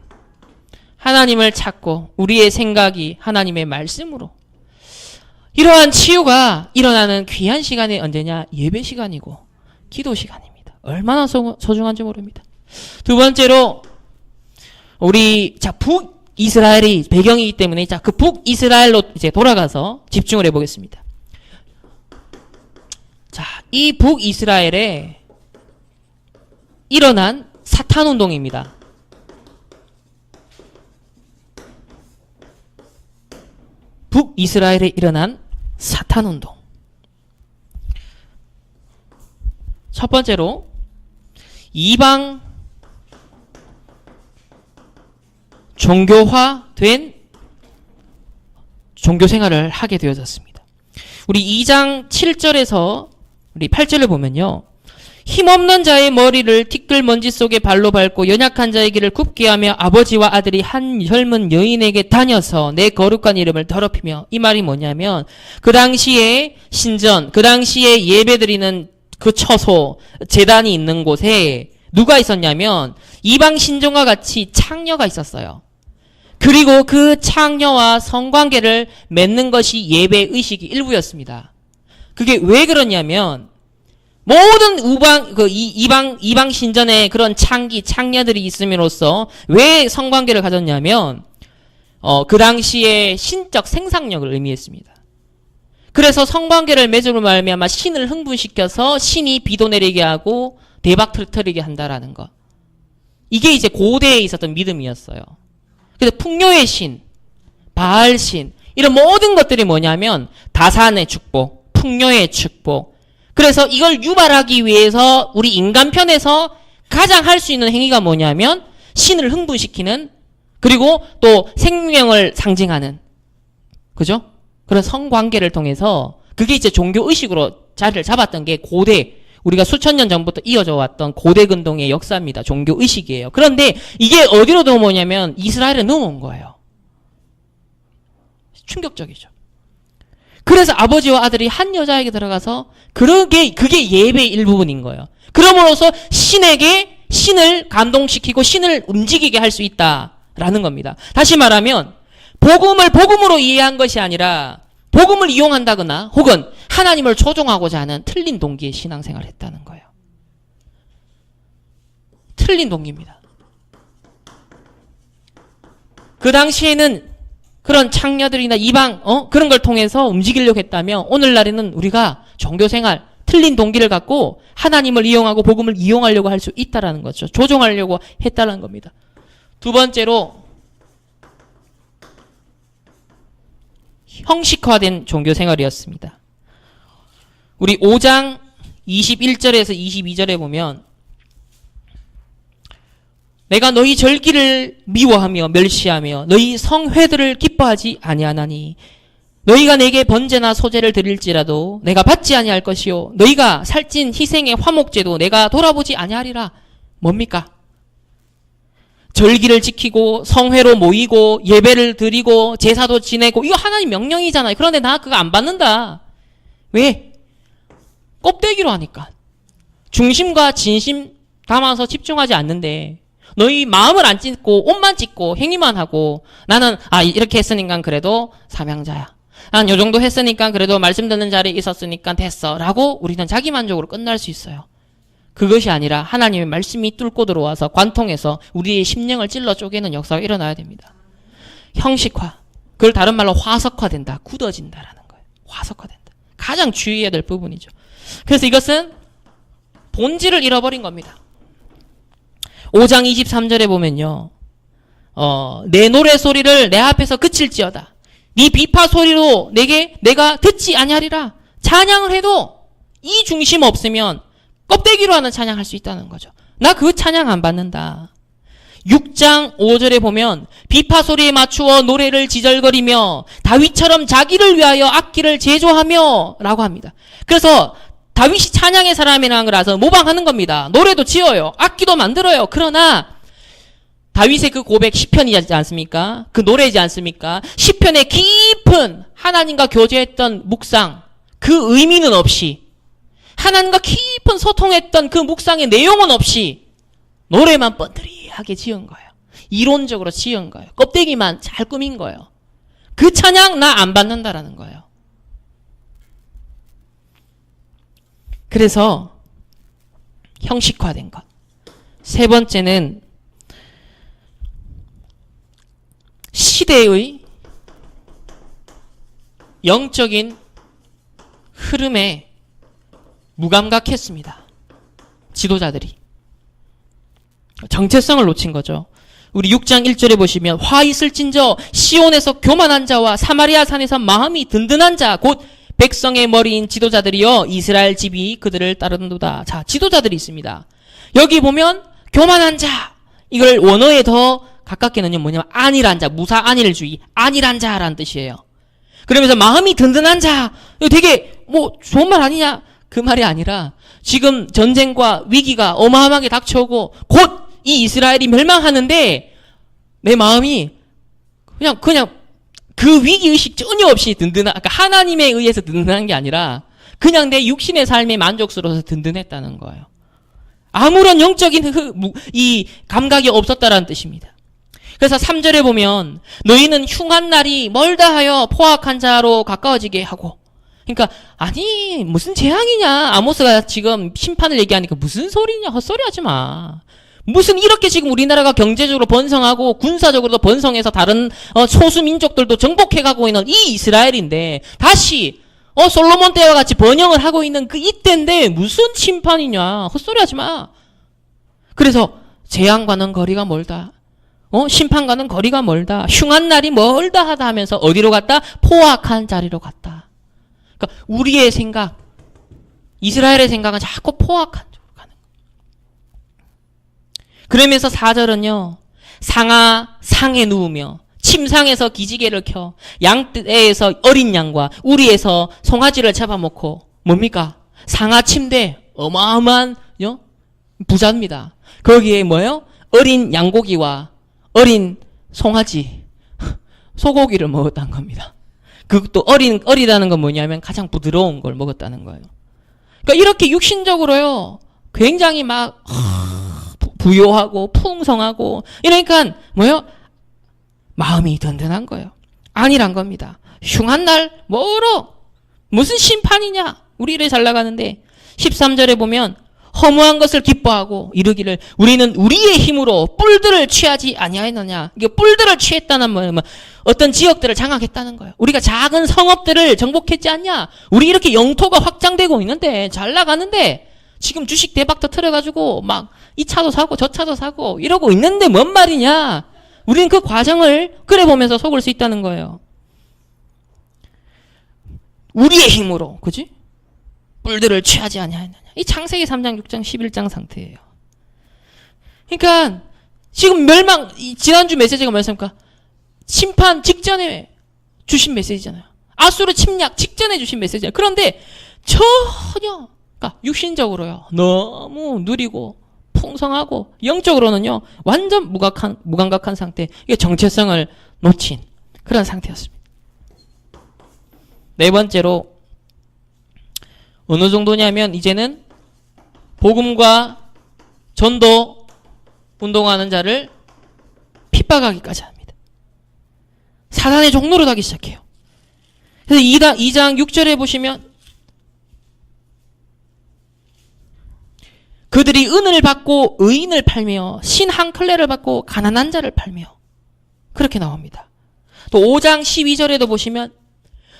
하나님을 찾고 우리의 생각이 하나님의 말씀으로 이러한 치유가 일어나는 귀한 시간이 언제냐? 예배 시간이고 기도 시간입니다. 얼마나 소중한지 모릅니다. 두 번째로 우리 북이스라엘이 배경이기 때문에 그 북이스라엘로 이제 돌아가서 집중을 해보겠습니다. 자, 이 북이스라엘에 일어난 사탄 운동입니다. 북이스라엘에 일어난 사탄 운동. 첫 번째로 이방 종교화된 종교 생활을 하게 되어졌습니다. 우리 2장 7절에서 우리 8절을 보면요. 힘없는 자의 머리를 티끌먼지 속에 발로 밟고 연약한 자의 길을 굽게 하며 아버지와 아들이 한 젊은 여인에게 다녀서 내 거룩한 이름을 더럽히며, 이 말이 뭐냐면 그 당시에 신전, 그 당시에 예배드리는 그 처소, 제단이 있는 곳에 누가 있었냐면 이방 신전과 같이 창녀가 있었어요. 그리고 그 창녀와 성관계를 맺는 것이 예배 의식의 일부였습니다. 그게 왜 그러냐면 모든 이방 신전에 그런 창녀들이 있음으로써 왜 성관계를 가졌냐면 그 당시에 신적 생산력을 의미했습니다. 그래서 성관계를 맺음으로 말미암아 신을 흥분시켜서 신이 비도 내리게 하고 대박 터뜨리게 한다라는 것. 이게 이제 고대에 있었던 믿음이었어요. 그래서 풍요의 신, 바알 신, 이런 모든 것들이 뭐냐면 다산의 축복, 풍요의 축복. 그래서 이걸 유발하기 위해서 우리 인간편에서 가장 할 수 있는 행위가 뭐냐면 신을 흥분시키는, 그리고 또 생명을 상징하는, 그죠? 그런 성관계를 통해서, 그게 이제 종교의식으로 자리를 잡았던 게 고대, 우리가 수천 년 전부터 이어져 왔던 고대 근동의 역사입니다. 종교의식이에요. 그런데 이게 어디로 넘어오냐면 이스라엘에 넘어온 거예요. 충격적이죠. 그래서 아버지와 아들이 한 여자에게 들어가서 그게 예배의 일부분인 거예요. 그럼으로써 신을 감동시키고 신을 움직이게 할 수 있다라는 겁니다. 다시 말하면 복음으로 이해한 것이 아니라 복음을 이용한다거나 혹은 하나님을 조종하고자 하는 틀린 동기의 신앙생활을 했다는 거예요. 틀린 동기입니다. 그 당시에는 그런 창녀들이나 이방 그런 걸 통해서 움직이려고 했다면 오늘날에는 우리가 종교생활 틀린 동기를 갖고 하나님을 이용하고 복음을 이용하려고 할 수 있다라는 거죠. 조종하려고 했다는 겁니다. 두 번째로 형식화된 종교생활이었습니다. 우리 5장 21절에서 22절에 보면 내가 너희 절기를 미워하며 멸시하며 너희 성회들을 기뻐하지 아니하나니 너희가 내게 번제나 소제를 드릴지라도 내가 받지 아니할 것이요 너희가 살찐 희생의 화목제도 내가 돌아보지 아니하리라. 뭡니까? 절기를 지키고 성회로 모이고 예배를 드리고 제사도 지내고 이거 하나님 명령이잖아요. 그런데 나 그거 안 받는다. 왜? 껍데기로 하니까. 중심과 진심 담아서 집중하지 않는데 너희 마음을 안 찢고 옷만 찢고 행위만 하고 나는 이렇게 했으니까 그래도 사명자야. 난 요 정도 했으니까 그래도 말씀 듣는 자리에 있었으니까 됐어. 라고 우리는 자기만족으로 끝날 수 있어요. 그것이 아니라 하나님의 말씀이 뚫고 들어와서 관통해서 우리의 심령을 찔러 쪼개는 역사가 일어나야 됩니다. 형식화. 그걸 다른 말로 화석화된다. 굳어진다라는 거예요. 화석화된다. 가장 주의해야 될 부분이죠. 그래서 이것은 본질을 잃어버린 겁니다. 5장 23절에 보면요. 내 노래 소리를 내 앞에서 그칠지어다. 네 비파 소리로 내가 듣지 아니하리라. 찬양을 해도 이 중심 없으면 껍데기로 하는 찬양할 수 있다는 거죠. 나 그 찬양 안 받는다. 6장 5절에 보면 비파 소리에 맞추어 노래를 지절거리며 다윗처럼 자기를 위하여 악기를 제조하며 라고 합니다. 그래서 다윗이 찬양의 사람이라는 거라서 모방하는 겁니다. 노래도 지어요. 악기도 만들어요. 그러나 다윗의 그 고백 시편이지 않습니까? 그 노래이지 않습니까? 시편의 깊은 하나님과 교제했던 묵상, 그 의미는 없이 하나님과 깊은 소통했던 그 묵상의 내용은 없이 노래만 뻔뜨리하게 지은 거예요. 이론적으로 지은 거예요. 껍데기만 잘 꾸민 거예요. 그 찬양 나 안 받는다라는 거예요. 그래서 형식화된 것. 세 번째는 시대의 영적인 흐름에 무감각했습니다. 지도자들이. 정체성을 놓친 거죠. 우리 6장 1절에 보시면 화 있을진저 시온에서 교만한 자와 사마리아 산에서 마음이 든든한 자 곧 백성의 머리인 지도자들이여 이스라엘 집이 그들을 따르는도다. 자, 지도자들이 있습니다. 여기 보면 교만한 자, 이걸 원어에 더 가깝게 넣으면 뭐냐면 안일한 자, 무사안일주의, 안일한 자라는 뜻이에요. 그러면서 마음이 든든한 자, 이거 되게 좋은 말 아니냐? 그 말이 아니라 지금 전쟁과 위기가 어마어마하게 닥쳐오고 곧 이 이스라엘이 멸망하는데 내 마음이 그냥 그 위기의식 전혀 없이 든든한, 그러니까 하나님에 의해서 든든한 게 아니라 그냥 내 육신의 삶에 만족스러워서 든든했다는 거예요. 아무런 영적인 이 감각이 없었다라는 뜻입니다. 그래서 3절에 보면 너희는 흉한 날이 멀다 하여 포악한 자로 가까워지게 하고, 그러니까 아니 무슨 재앙이냐, 아모스가 지금 심판을 얘기하니까 무슨 소리냐, 헛소리 하지 마. 무슨 이렇게 지금 우리나라가 경제적으로 번성하고 군사적으로도 번성해서 다른 소수 민족들도 정복해가고 있는 이 이스라엘인데 다시 솔로몬 때와 같이 번영을 하고 있는 그 이때인데 무슨 심판이냐, 헛소리 하지 마. 그래서 재앙과는 거리가 멀다, 심판과는 거리가 멀다, 흉한 날이 멀다 하다 하면서 어디로 갔다? 포악한 자리로 갔다. 그러니까 우리의 생각, 이스라엘의 생각은 자꾸 포악한 쪽으로 가는 거예요. 그러면서 4절은요, 상에 누우며 침상에서 기지개를 켜 양떼에서 어린 양과 우리에서 송아지를 잡아먹고, 뭡니까? 상하 침대, 어마어마한 부자입니다. 거기에 뭐예요? 어린 양고기와 어린 송아지, 소고기를 먹었다는 겁니다. 그것도 어리다는 건 뭐냐면 가장 부드러운 걸 먹었다는 거예요. 그러니까 이렇게 육신적으로요, 굉장히 막 부요하고 풍성하고, 이러니까 뭐예요? 마음이 든든한 거예요. 아니란 겁니다. 흉한 날 멀어. 무슨 심판이냐? 우리 이래 잘 나가는데 13절에 보면 허무한 것을 기뻐하고 이르기를 우리는 우리의 힘으로 뿔들을 취하지 아니하였느냐. 이게 뿔들을 취했다는 뭐예요? 어떤 지역들을 장악했다는 거예요. 우리가 작은 성읍들을 정복했지 않냐. 우리 이렇게 영토가 확장되고 있는데, 잘 나가는데 지금 주식 대박 터트려가지고 막 이 차도 사고 저 차도 사고 이러고 있는데 뭔 말이냐. 우리는 그 과정을 그래 보면서 속을 수 있다는 거예요. 우리의 힘으로, 그지? 뿔들을 취하지 아니하였느냐. 이 창세기 3장, 6장, 11장 상태예요. 그러니까 지금 지난주 메시지가 뭐였습니까? 심판 직전에 주신 메시지잖아요. 아수르 침략 직전에 주신 메시지잖아요. 그런데 전혀, 그러니까 육신적으로요, 너무 누리고 풍성하고 영적으로는요 완전 무감각한 상태, 이게 정체성을 놓친 그런 상태였습니다. 네 번째로 어느 정도냐면 이제는 복음과 전도 운동하는 자를 핍박하기까지 합니다. 사단의 종로로 가기 시작해요. 그래서 2장 6절에 보시면 그들이 은을 받고 의인을 팔며 신 한 클레를 받고 가난한 자를 팔며, 그렇게 나옵니다. 또 5장 12절에도 보시면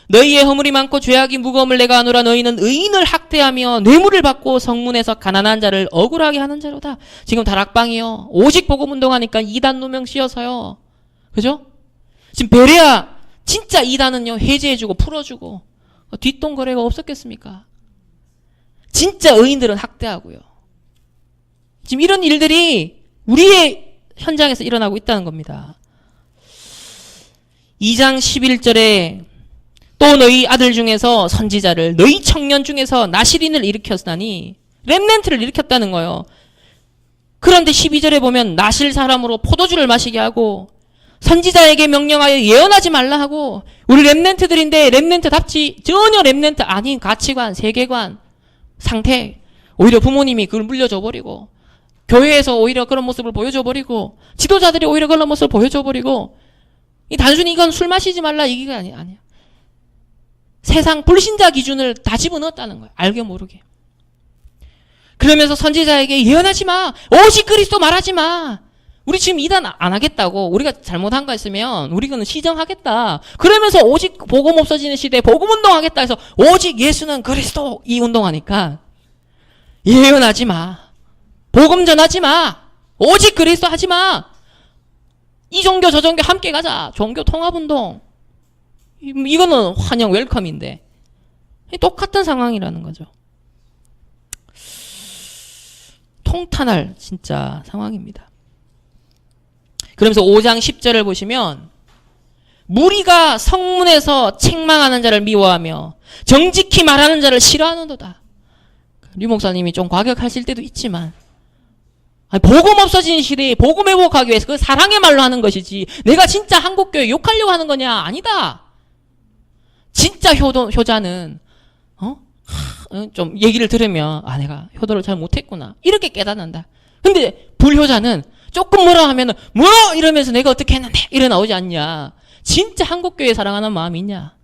너희의 허물이 많고 죄악이 무거움을 내가 아노라. 너희는 의인을 학대하며 뇌물을 받고 성문에서 가난한 자를 억울하게 하는 자로다. 지금 다락방이요, 오직 복음 운동하니까 이단 누명 씌어서요, 그죠? 지금 베레아 진짜 이단은요 해제해주고 풀어주고 뒷돈거래가 없었겠습니까? 진짜 의인들은 학대하고요. 지금 이런 일들이 우리의 현장에서 일어나고 있다는 겁니다. 2장 11절에 또 너희 아들 중에서 선지자를, 너희 청년 중에서 나실인을 일으켰으니, 렘넌트를 일으켰다는 거예요. 그런데 12절에 보면 나실 사람으로 포도주를 마시게 하고 선지자에게 명령하여 예언하지 말라 하고, 우리 렘넌트들인데 렘넌트답지 전혀 렘넌트 아닌 가치관, 세계관, 상태, 오히려 부모님이 그걸 물려줘 버리고, 교회에서 오히려 그런 모습을 보여줘 버리고, 지도자들이 오히려 그런 모습을 보여줘 버리고, 단순히 이건 술 마시지 말라 이게 아니야. 세상 불신자 기준을 다 집어넣었다는 거예요. 알게 모르게. 그러면서 선지자에게 예언하지 마. 오직 그리스도 말하지 마. 우리 지금 이단 안 하겠다고, 우리가 잘못한 거 있으면 우리는 시정하겠다. 그러면서 오직 복음 없어지는 시대에 복음 운동하겠다 해서 오직 예수는 그리스도 이 운동하니까 예언하지 마. 복음 전하지 마. 오직 그리스도 하지 마. 이 종교 저 종교 함께 가자. 종교 통합운동. 이거는 환영 웰컴인데 똑같은 상황이라는 거죠. 통탄할 진짜 상황입니다. 그러면서 5장 10절을 보시면 무리가 성문에서 책망하는 자를 미워하며 정직히 말하는 자를 싫어하는도다. 류 목사님이 좀 과격하실 때도 있지만, 아니, 복음 없어진 시대에 복음 회복하기 위해서 그 사랑의 말로 하는 것이지, 내가 진짜 한국교회 욕하려고 하는 거냐? 아니다. 진짜 효자는, 좀 얘기를 들으면, 아, 내가 효도를 잘 못했구나. 이렇게 깨닫는다. 근데 불효자는 조금 뭐라 하면은, 이러면서 내가 어떻게 했는데? 이래 나오지 않냐. 진짜 한국교회 사랑하는 마음이 있냐?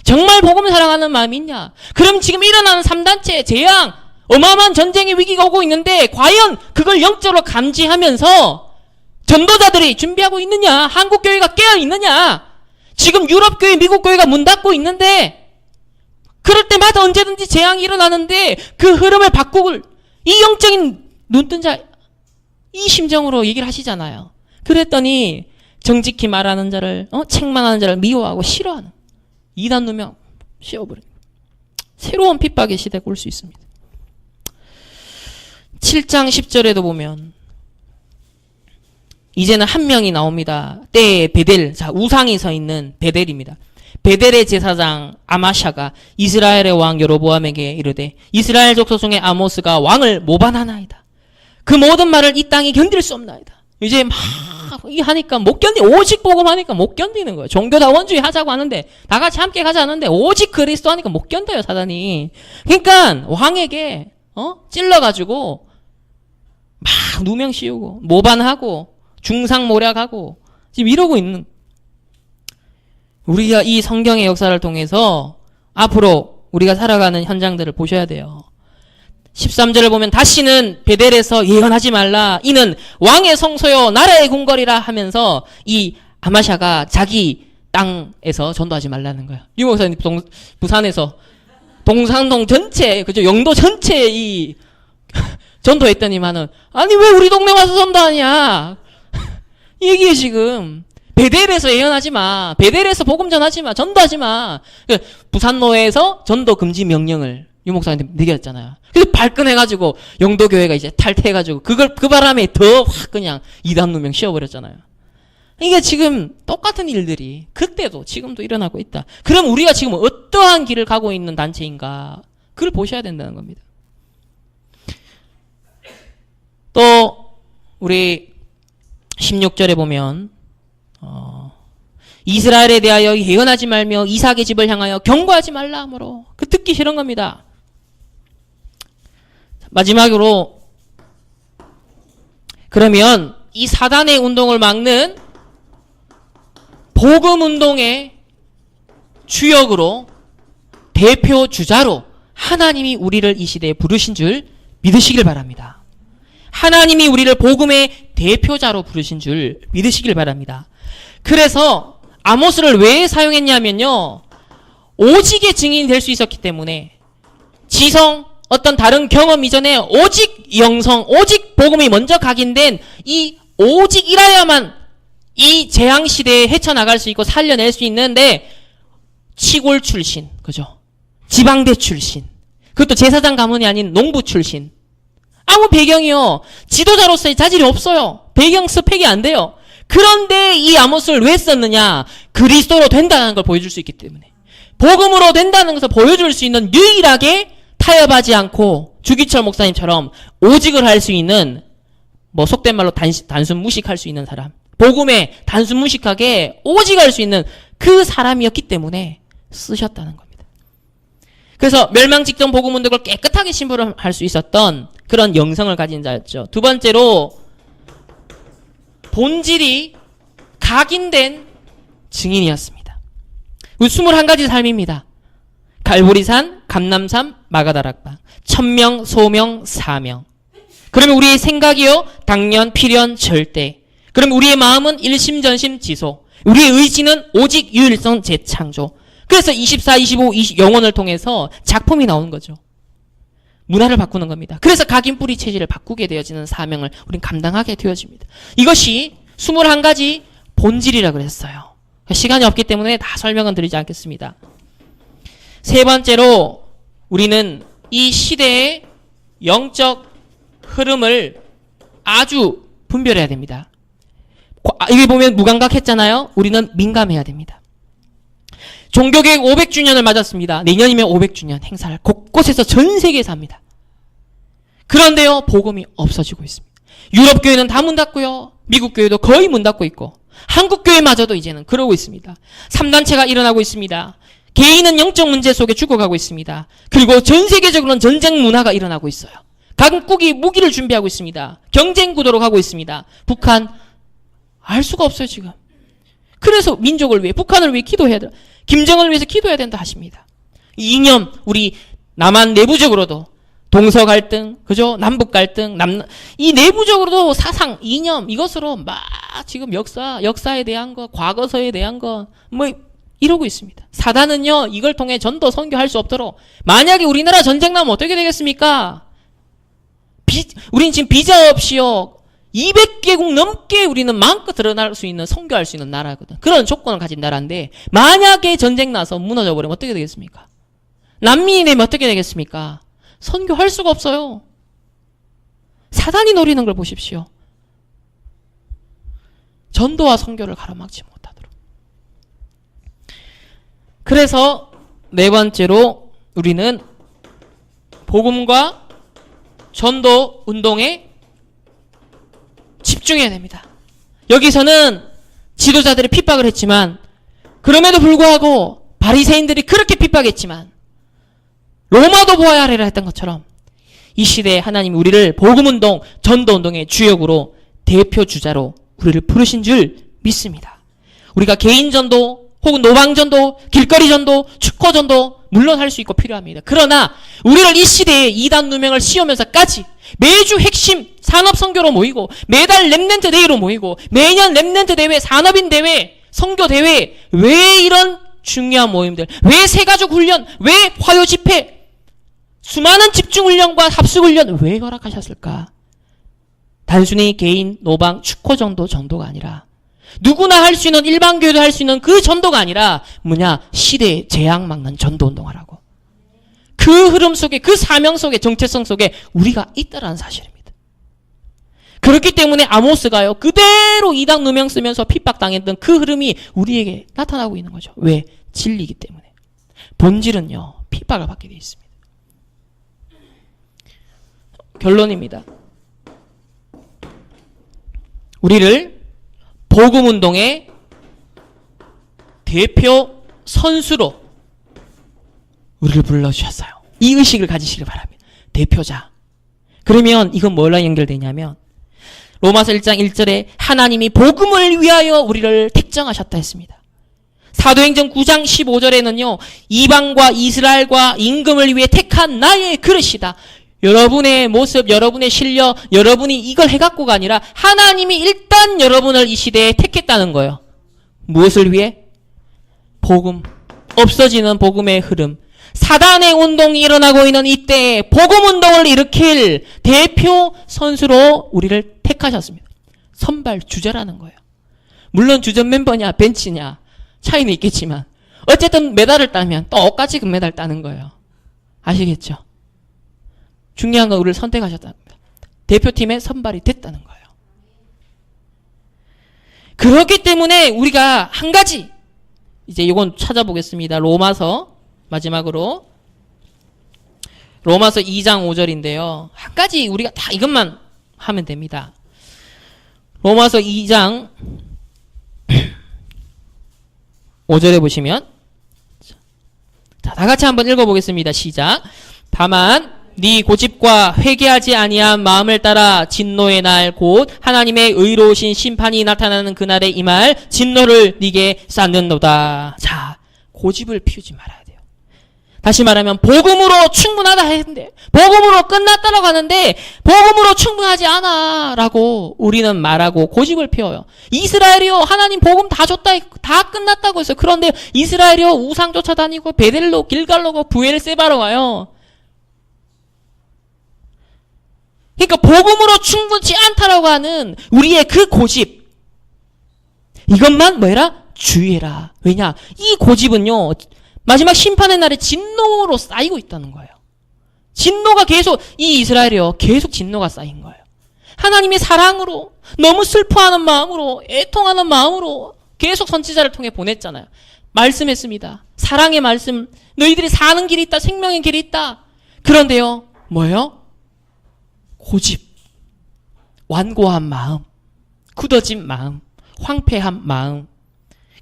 정말 복음 사랑하는 마음이 있냐? 그럼 지금 일어나는 3단체, 재앙, 어마어마한 전쟁의 위기가 오고 있는데, 과연 그걸 영적으로 감지하면서 전도자들이 준비하고 있느냐? 한국교회가 깨어 있느냐? 지금 유럽교회, 미국교회가 문 닫고 있는데, 그럴 때마다 언제든지 재앙이 일어나는데, 그 흐름을 바꾸고, 이 영적인 눈뜬 자, 이 심정으로 얘기를 하시잖아요. 그랬더니, 정직히 말하는 자를, 책망하는 자를 미워하고 싫어하는, 이단 누명 씌워버려요. 새로운 핍박의 시대가 올 수 있습니다. 7장 10절에도 보면 이제는 한 명이 나옵니다. 때에 베델, 자, 우상이 서 있는 베델입니다. 베델의 제사장 아마샤가 이스라엘의 왕 여로보암에게 이르되 이스라엘 족속 중에 아모스가 왕을 모반하나이다. 그 모든 말을 이 땅이 견딜 수 없나이다. 이제 막 하니까 못 오직 복음하니까 못 견디는 거예요. 종교다원주의 하자고 하는데, 다 같이 함께 가자 하는데, 오직 그리스도 하니까 못 견뎌요, 사단이. 그러니까 왕에게 찔러가지고 막 누명 씌우고 모반하고 중상모략하고 지금 이러고 있는, 우리가 이 성경의 역사를 통해서 앞으로 우리가 살아가는 현장들을 보셔야 돼요. 13절을 보면 다시는 베델에서 예언하지 말라. 이는 왕의 성소요 나라의 궁궐이라 하면서 이 아마샤가 자기 땅에서 전도하지 말라는 거야. 유 목사님 부산에서 동산동 전체, 그죠? 영도 전체 이 전도했더니만은, 아니 왜 우리 동네 와서 전도하냐? 이 얘기에 지금 베델에서 예언하지 마. 베델에서 복음 전하지 마. 전도하지 마. 부산로에서 전도 금지 명령을 유 목사님한테 내겼잖아요. 그래서 발끈해가지고 영도교회가 이제 탈퇴해가지고 그 바람에 더 확 그냥 이단 누명 씌워버렸잖아요. 이게 지금 똑같은 일들이 그때도 지금도 일어나고 있다. 그럼 우리가 지금 어떠한 길을 가고 있는 단체인가? 그걸 보셔야 된다는 겁니다. 또 우리 16절에 보면 이스라엘에 대하여 예언하지 말며 이삭의 집을 향하여 경고하지 말라 하므로, 그 듣기 싫은 겁니다. 마지막으로, 그러면 이 사단의 운동을 막는 복음 운동의 주역으로, 대표 주자로 하나님이 우리를 이 시대에 부르신 줄 믿으시길 바랍니다. 하나님이 우리를 복음의 대표자로 부르신 줄 믿으시길 바랍니다. 그래서 아모스를 왜 사용했냐면요, 오직의 증인이 될 수 있었기 때문에, 지성, 어떤 다른 경험 이전에 오직 영성, 오직 복음이 먼저 각인된 이 오직이라야만 이 재앙시대에 헤쳐나갈 수 있고 살려낼 수 있는데, 시골 출신, 그죠? 지방대 출신, 그것도 제사장 가문이 아닌 농부 출신, 아무 배경이요, 지도자로서의 자질이 없어요. 배경 스펙이 안 돼요. 그런데 이 아모스를 왜 썼느냐? 그리스도로 된다는 걸 보여줄 수 있기 때문에, 복음으로 된다는 것을 보여줄 수 있는, 유일하게 타협하지 않고 주기철 목사님처럼 오직을 할 수 있는, 뭐 속된 말로 단순 무식할 수 있는 사람, 복음에 단순 무식하게 오직할 수 있는 그 사람이었기 때문에 쓰셨다는 겁니다. 그래서 멸망 직전 복음 운동을 깨끗하게 심부름할 수 있었던 그런 영성을 가진 자였죠. 두 번째로, 본질이 각인된 증인이었습니다. 21가지 삶입니다. 갈보리산, 감남산, 마가다락방, 천명, 소명, 사명. 그러면 우리의 생각이요, 당연, 필연, 절대. 그럼 우리의 마음은 일심전심 지소. 우리의 의지는 오직 유일성 재창조. 그래서 24, 25, 20 영혼을 통해서 작품이 나오는 거죠. 문화를 바꾸는 겁니다. 그래서 각인 뿌리 체질을 바꾸게 되어지는 사명을 우린 감당하게 되어집니다. 이것이 21가지 본질이라고 그랬어요. 시간이 없기 때문에 다 설명은 드리지 않겠습니다. 세 번째로, 우리는 이 시대의 영적 흐름을 아주 분별해야 됩니다. 여기 보면 무감각했잖아요. 우리는 민감해야 됩니다. 종교개혁 500주년을 맞았습니다. 내년이면 500주년 행사를 곳곳에서 전 세계에서 합니다. 그런데요, 복음이 없어지고 있습니다. 유럽 교회는 다 문 닫고요. 미국 교회도 거의 문 닫고 있고 한국 교회마저도 이제는 그러고 있습니다. 3단체가 일어나고 있습니다. 개인은 영적 문제 속에 죽어가고 있습니다. 그리고 전 세계적으로는 전쟁 문화가 일어나고 있어요. 각국이 무기를 준비하고 있습니다. 경쟁 구도로 가고 있습니다. 북한 알 수가 없어요 지금. 그래서 민족을 위해, 북한을 위해 기도해야 돼. 김정은을 위해서 기도해야 된다 하십니다. 이 이념, 우리 남한 내부적으로도 동서 갈등, 그죠? 남북 갈등, 이 내부적으로도 사상, 이념, 이것으로 막 지금 역사에 대한 거, 과거서에 대한 거, 뭐, 이러고 있습니다. 사단은요, 이걸 통해 전도, 선교할 수 없도록, 만약에 우리나라 전쟁 나면 어떻게 되겠습니까? 우린 지금 비자 없이요, 200개국 넘게 우리는 마음껏 드러날 수 있는, 선교할 수 있는 나라거든. 그런 조건을 가진 나라인데, 만약에 전쟁 나서 무너져 버리면 어떻게 되겠습니까? 난민이 되면 어떻게 되겠습니까? 선교할 수가 없어요. 사단이 노리는 걸 보십시오. 전도와 선교를 가로막지 못하도록. 그래서 네 번째로 우리는 복음과 전도 운동에 집중해야 됩니다. 여기서는 지도자들이 핍박을 했지만 그럼에도 불구하고 바리새인들이 그렇게 핍박했지만 로마도 보아야 하리라 했던 것처럼 이 시대에 하나님이 우리를 복음운동, 전도운동의 주역으로 대표 주자로 우리를 부르신 줄 믿습니다. 우리가 개인전도 혹은 노방전도, 길거리전도, 축구전도 물론 할 수 있고 필요합니다. 그러나 우리를 이 시대에 이단 누명을 씌우면서까지 매주 핵심 산업선교로 모이고 매달 랩런트 대회로 모이고 매년 랩런트 대회, 산업인 대회, 선교 대회, 왜 이런 중요한 모임들, 왜 새가족 훈련, 왜 화요 집회, 수많은 집중훈련과 합숙훈련 왜 허락하셨을까? 단순히 개인, 노방, 축호 정도 전도가 아니라 누구나 할 수 있는, 일반 교회도 할 수 있는 그 전도가 아니라 뭐냐? 시대의 재앙 막는 전도운동하라고. 그 흐름 속에, 그 사명 속에, 정체성 속에 우리가 있다라는 사실입니다. 그렇기 때문에 아모스가요, 그대로 이단 누명 쓰면서 핍박당했던 그 흐름이 우리에게 나타나고 있는 거죠. 왜? 진리이기 때문에. 본질은요, 핍박을 받게 되어 있습니다. 결론입니다. 우리를 복음운동의 대표 선수로 우리를 불러주셨어요. 이 의식을 가지시길 바랍니다. 대표자. 그러면 이건 뭐랑 연결되냐면 로마서 1장 1절에 하나님이 복음을 위하여 우리를 택정하셨다 했습니다. 사도행전 9장 15절에는요. 이방과 이스라엘과 임금을 위해 택한 나의 그릇이다. 여러분의 모습, 여러분의 실력, 여러분이 이걸 해갖고가 아니라 하나님이 일단 여러분을 이 시대에 택했다는 거예요. 무엇을 위해? 복음. 없어지는 복음의 흐름. 사단의 운동이 일어나고 있는 이때에 복음 운동을 일으킬 대표 선수로 우리를 택하셨습니다. 선발 주자라는 거예요. 물론 주전 멤버냐 벤치냐 차이는 있겠지만 어쨌든 메달을 따면 똑같이 금메달 따는 거예요. 아시겠죠? 중요한 건 우리를 선택하셨다는 겁니다. 대표팀에 선발이 됐다는 거예요. 그렇기 때문에 우리가 한 가지 이제 이건 찾아보겠습니다. 로마서 마지막으로 로마서 2장 5절인데요. 한 가지 우리가 다 이것만 하면 됩니다. 로마서 2장 5절에 보시면 자, 다 같이 한번 읽어보겠습니다. 시작. 다만 네 고집과 회개하지 아니한 마음을 따라 진노의 날 곧 하나님의 의로우신 심판이 나타나는 그날에 임할 진노를 네게 쌓는도다. 자, 고집을 피우지 말아야 돼요. 다시 말하면 복음으로 충분하다 했는데 복음으로 끝났다라고 하는데 복음으로 충분하지 않아 라고 우리는 말하고 고집을 피워요. 이스라엘이요 하나님 복음 다 줬다 다 끝났다고 했어요. 그런데 이스라엘이요 우상 쫓아다니고 베델로 길갈로고 부엘세바로 와요. 그러니까 복음으로 충분치 않다라고 하는 우리의 그 고집 이것만 뭐해라? 주의해라. 왜냐? 이 고집은요 마지막 심판의 날에 진노로 쌓이고 있다는 거예요. 진노가 계속 이 이스라엘이요 계속 진노가 쌓인 거예요. 하나님의 사랑으로 너무 슬퍼하는 마음으로 애통하는 마음으로 계속 선지자를 통해 보냈잖아요. 말씀했습니다. 사랑의 말씀 너희들이 사는 길이 있다 생명의 길이 있다. 그런데요 뭐예요? 고집, 완고한 마음, 굳어진 마음, 황폐한 마음,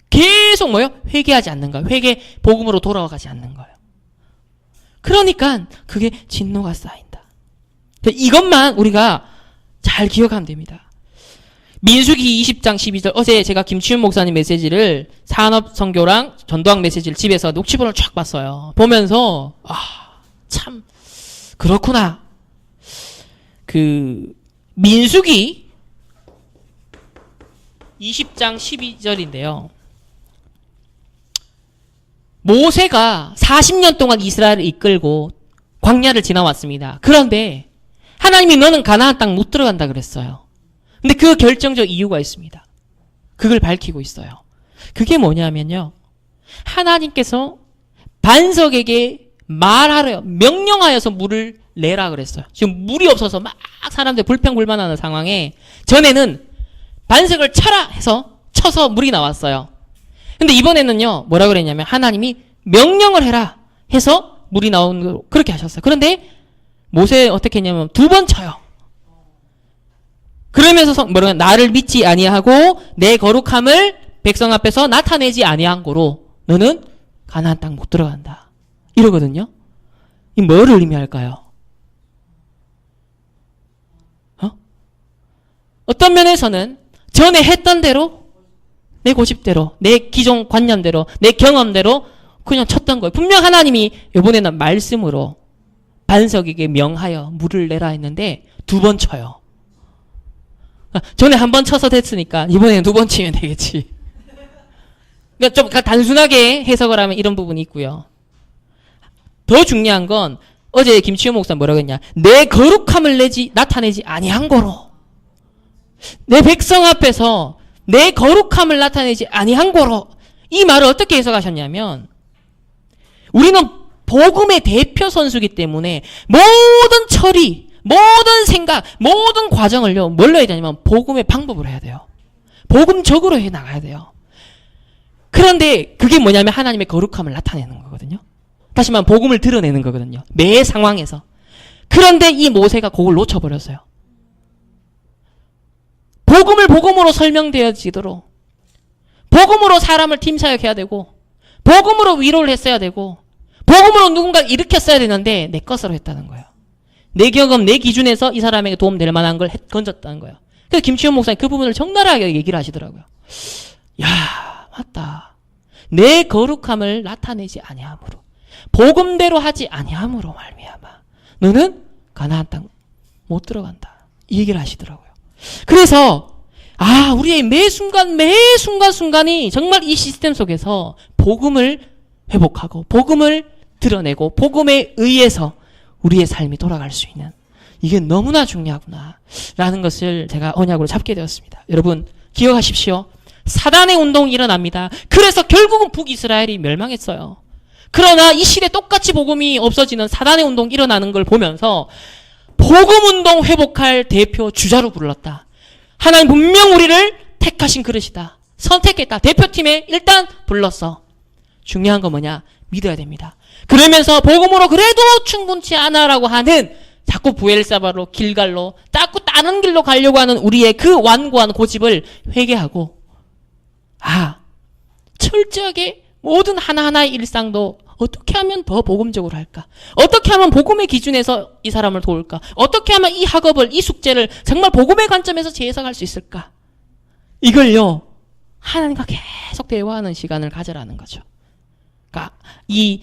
계속 뭐요? 회개하지 않는 거예요. 회개, 복음으로 돌아가지 않는 거예요. 그러니까 그게 진노가 쌓인다. 이것만 우리가 잘 기억하면 됩니다. 민수기 20장 12절, 어제 제가 김치훈 목사님 메시지를 산업선교랑 전도학 메시지를 집에서 녹취본을 쫙 봤어요. 보면서 참 그렇구나. 그 민수기 20장 12절인데요. 모세가 40년 동안 이스라엘을 이끌고 광야를 지나왔습니다. 그런데 하나님이 너는 가나안 땅 못 들어간다 그랬어요. 근데 그 결정적 이유가 있습니다. 그걸 밝히고 있어요. 그게 뭐냐면요. 하나님께서 반석에게 말하래요. 명령하여서 물을 내라 그랬어요. 지금 물이 없어서 막 사람들 불평불만하는 상황에 전에는 반석을 쳐라 해서 쳐서 물이 나왔어요. 근데 이번에는요. 뭐라 그랬냐면 하나님이 명령을 해라 해서 물이 나오는 거 그렇게 하셨어요. 그런데 모세 어떻게 했냐면 2번 쳐요. 그러면서 뭐라 나를 믿지 아니하고 내 거룩함을 백성 앞에서 나타내지 아니한 거로 너는 가나안 땅 못 들어간다. 이러거든요. 이 뭐를 의미할까요? 어떤 면에서는 전에 했던 대로 내 고집대로 내 기존 관념대로 내 경험대로 그냥 쳤던 거예요. 분명 하나님이 이번에는 말씀으로 반석에게 명하여 물을 내라 했는데 2번 쳐요. 전에 1번 쳐서 됐으니까 이번에는 2번 치면 되겠지. 그러니까 좀 단순하게 해석을 하면 이런 부분이 있고요. 더 중요한 건 어제 김치호 목사 뭐라고 했냐. 내 거룩함을 나타내지 아니한 거로. 내 백성 앞에서 내 거룩함을 나타내지 아니한 거로. 이 말을 어떻게 해석하셨냐면 우리는 복음의 대표 선수이기 때문에 모든 처리, 모든 생각, 모든 과정을요. 뭘로 해야 되냐면 복음의 방법으로 해야 돼요. 복음적으로 해 나가야 돼요. 그런데 그게 뭐냐면 하나님의 거룩함을 나타내는 거거든요. 다시 말하면 복음을 드러내는 거거든요. 매 상황에서. 그런데 이 모세가 그걸 놓쳐버렸어요. 복음을 복음으로 설명되어지도록 복음으로 사람을 팀사역해야 되고 복음으로 위로를 했어야 되고 복음으로 누군가를 일으켰어야 되는데 내 것으로 했다는 거예요. 내 경험, 내 기준에서 이 사람에게 도움될 만한 걸 건졌다는 거예요. 그래서 김치현 목사님 그 부분을 적나라하게 얘기를 하시더라고요. 야, 맞다. 내 거룩함을 나타내지 아니함으로 복음대로 하지 아니함으로 말미암아 너는 가나안 땅 못 들어간다. 이 얘기를 하시더라고요. 그래서 우리의 매 순간순간이 정말 이 시스템 속에서 복음을 회복하고 복음을 드러내고 복음에 의해서 우리의 삶이 돌아갈 수 있는 이게 너무나 중요하구나 라는 것을 제가 언약으로 잡게 되었습니다. 여러분 기억하십시오. 사단의 운동이 일어납니다. 그래서 결국은 북이스라엘이 멸망했어요. 그러나 이 시대 똑같이 복음이 없어지는 사단의 운동이 일어나는 걸 보면서 복음운동 회복할 대표 주자로 불렀다. 하나님 분명 우리를 택하신 그릇이다. 선택했다. 대표팀에 일단 불렀어. 중요한 건 뭐냐? 믿어야 됩니다. 그러면서 복음으로 그래도 충분치 않아라고 하는 자꾸 부엘사바로 길갈로 자꾸 다른 길로 가려고 하는 우리의 그 완고한 고집을 회개하고 철저하게 모든 하나하나의 일상도 어떻게 하면 더 복음적으로 할까? 어떻게 하면 복음의 기준에서 이 사람을 도울까? 어떻게 하면 이 학업을, 이 숙제를 정말 복음의 관점에서 재해석할 수 있을까? 이걸요, 하나님과 계속 대화하는 시간을 가져라는 거죠. 그러니까 이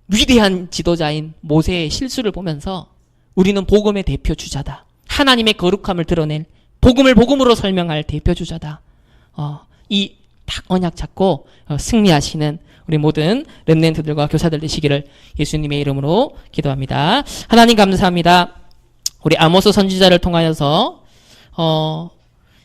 위대한 지도자인 모세의 실수를 보면서 우리는 복음의 대표 주자다. 하나님의 거룩함을 드러낼 복음을 복음으로 설명할 대표 주자다. 이 딱 언약 잡고 승리하시는 우리 모든 렘넌트들과 교사들 되시기를 예수님의 이름으로 기도합니다. 하나님 감사합니다. 우리 아모스 선지자를 통하여서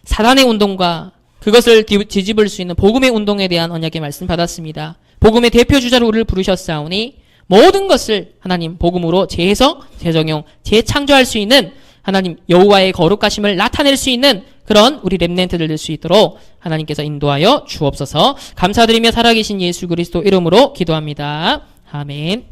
사단의 운동과 그것을 뒤집을 수 있는 복음의 운동에 대한 언약의 말씀 받았습니다. 복음의 대표 주자로 우리를 부르셨사오니 모든 것을 하나님 복음으로 재해석, 재정용, 재창조할 수 있는 하나님 여호와의 거룩하심을 나타낼 수 있는 그런 우리 렘넌트들 될 수 있도록 하나님께서 인도하여 주옵소서. 감사드리며 살아계신 예수 그리스도 이름으로 기도합니다. 아멘.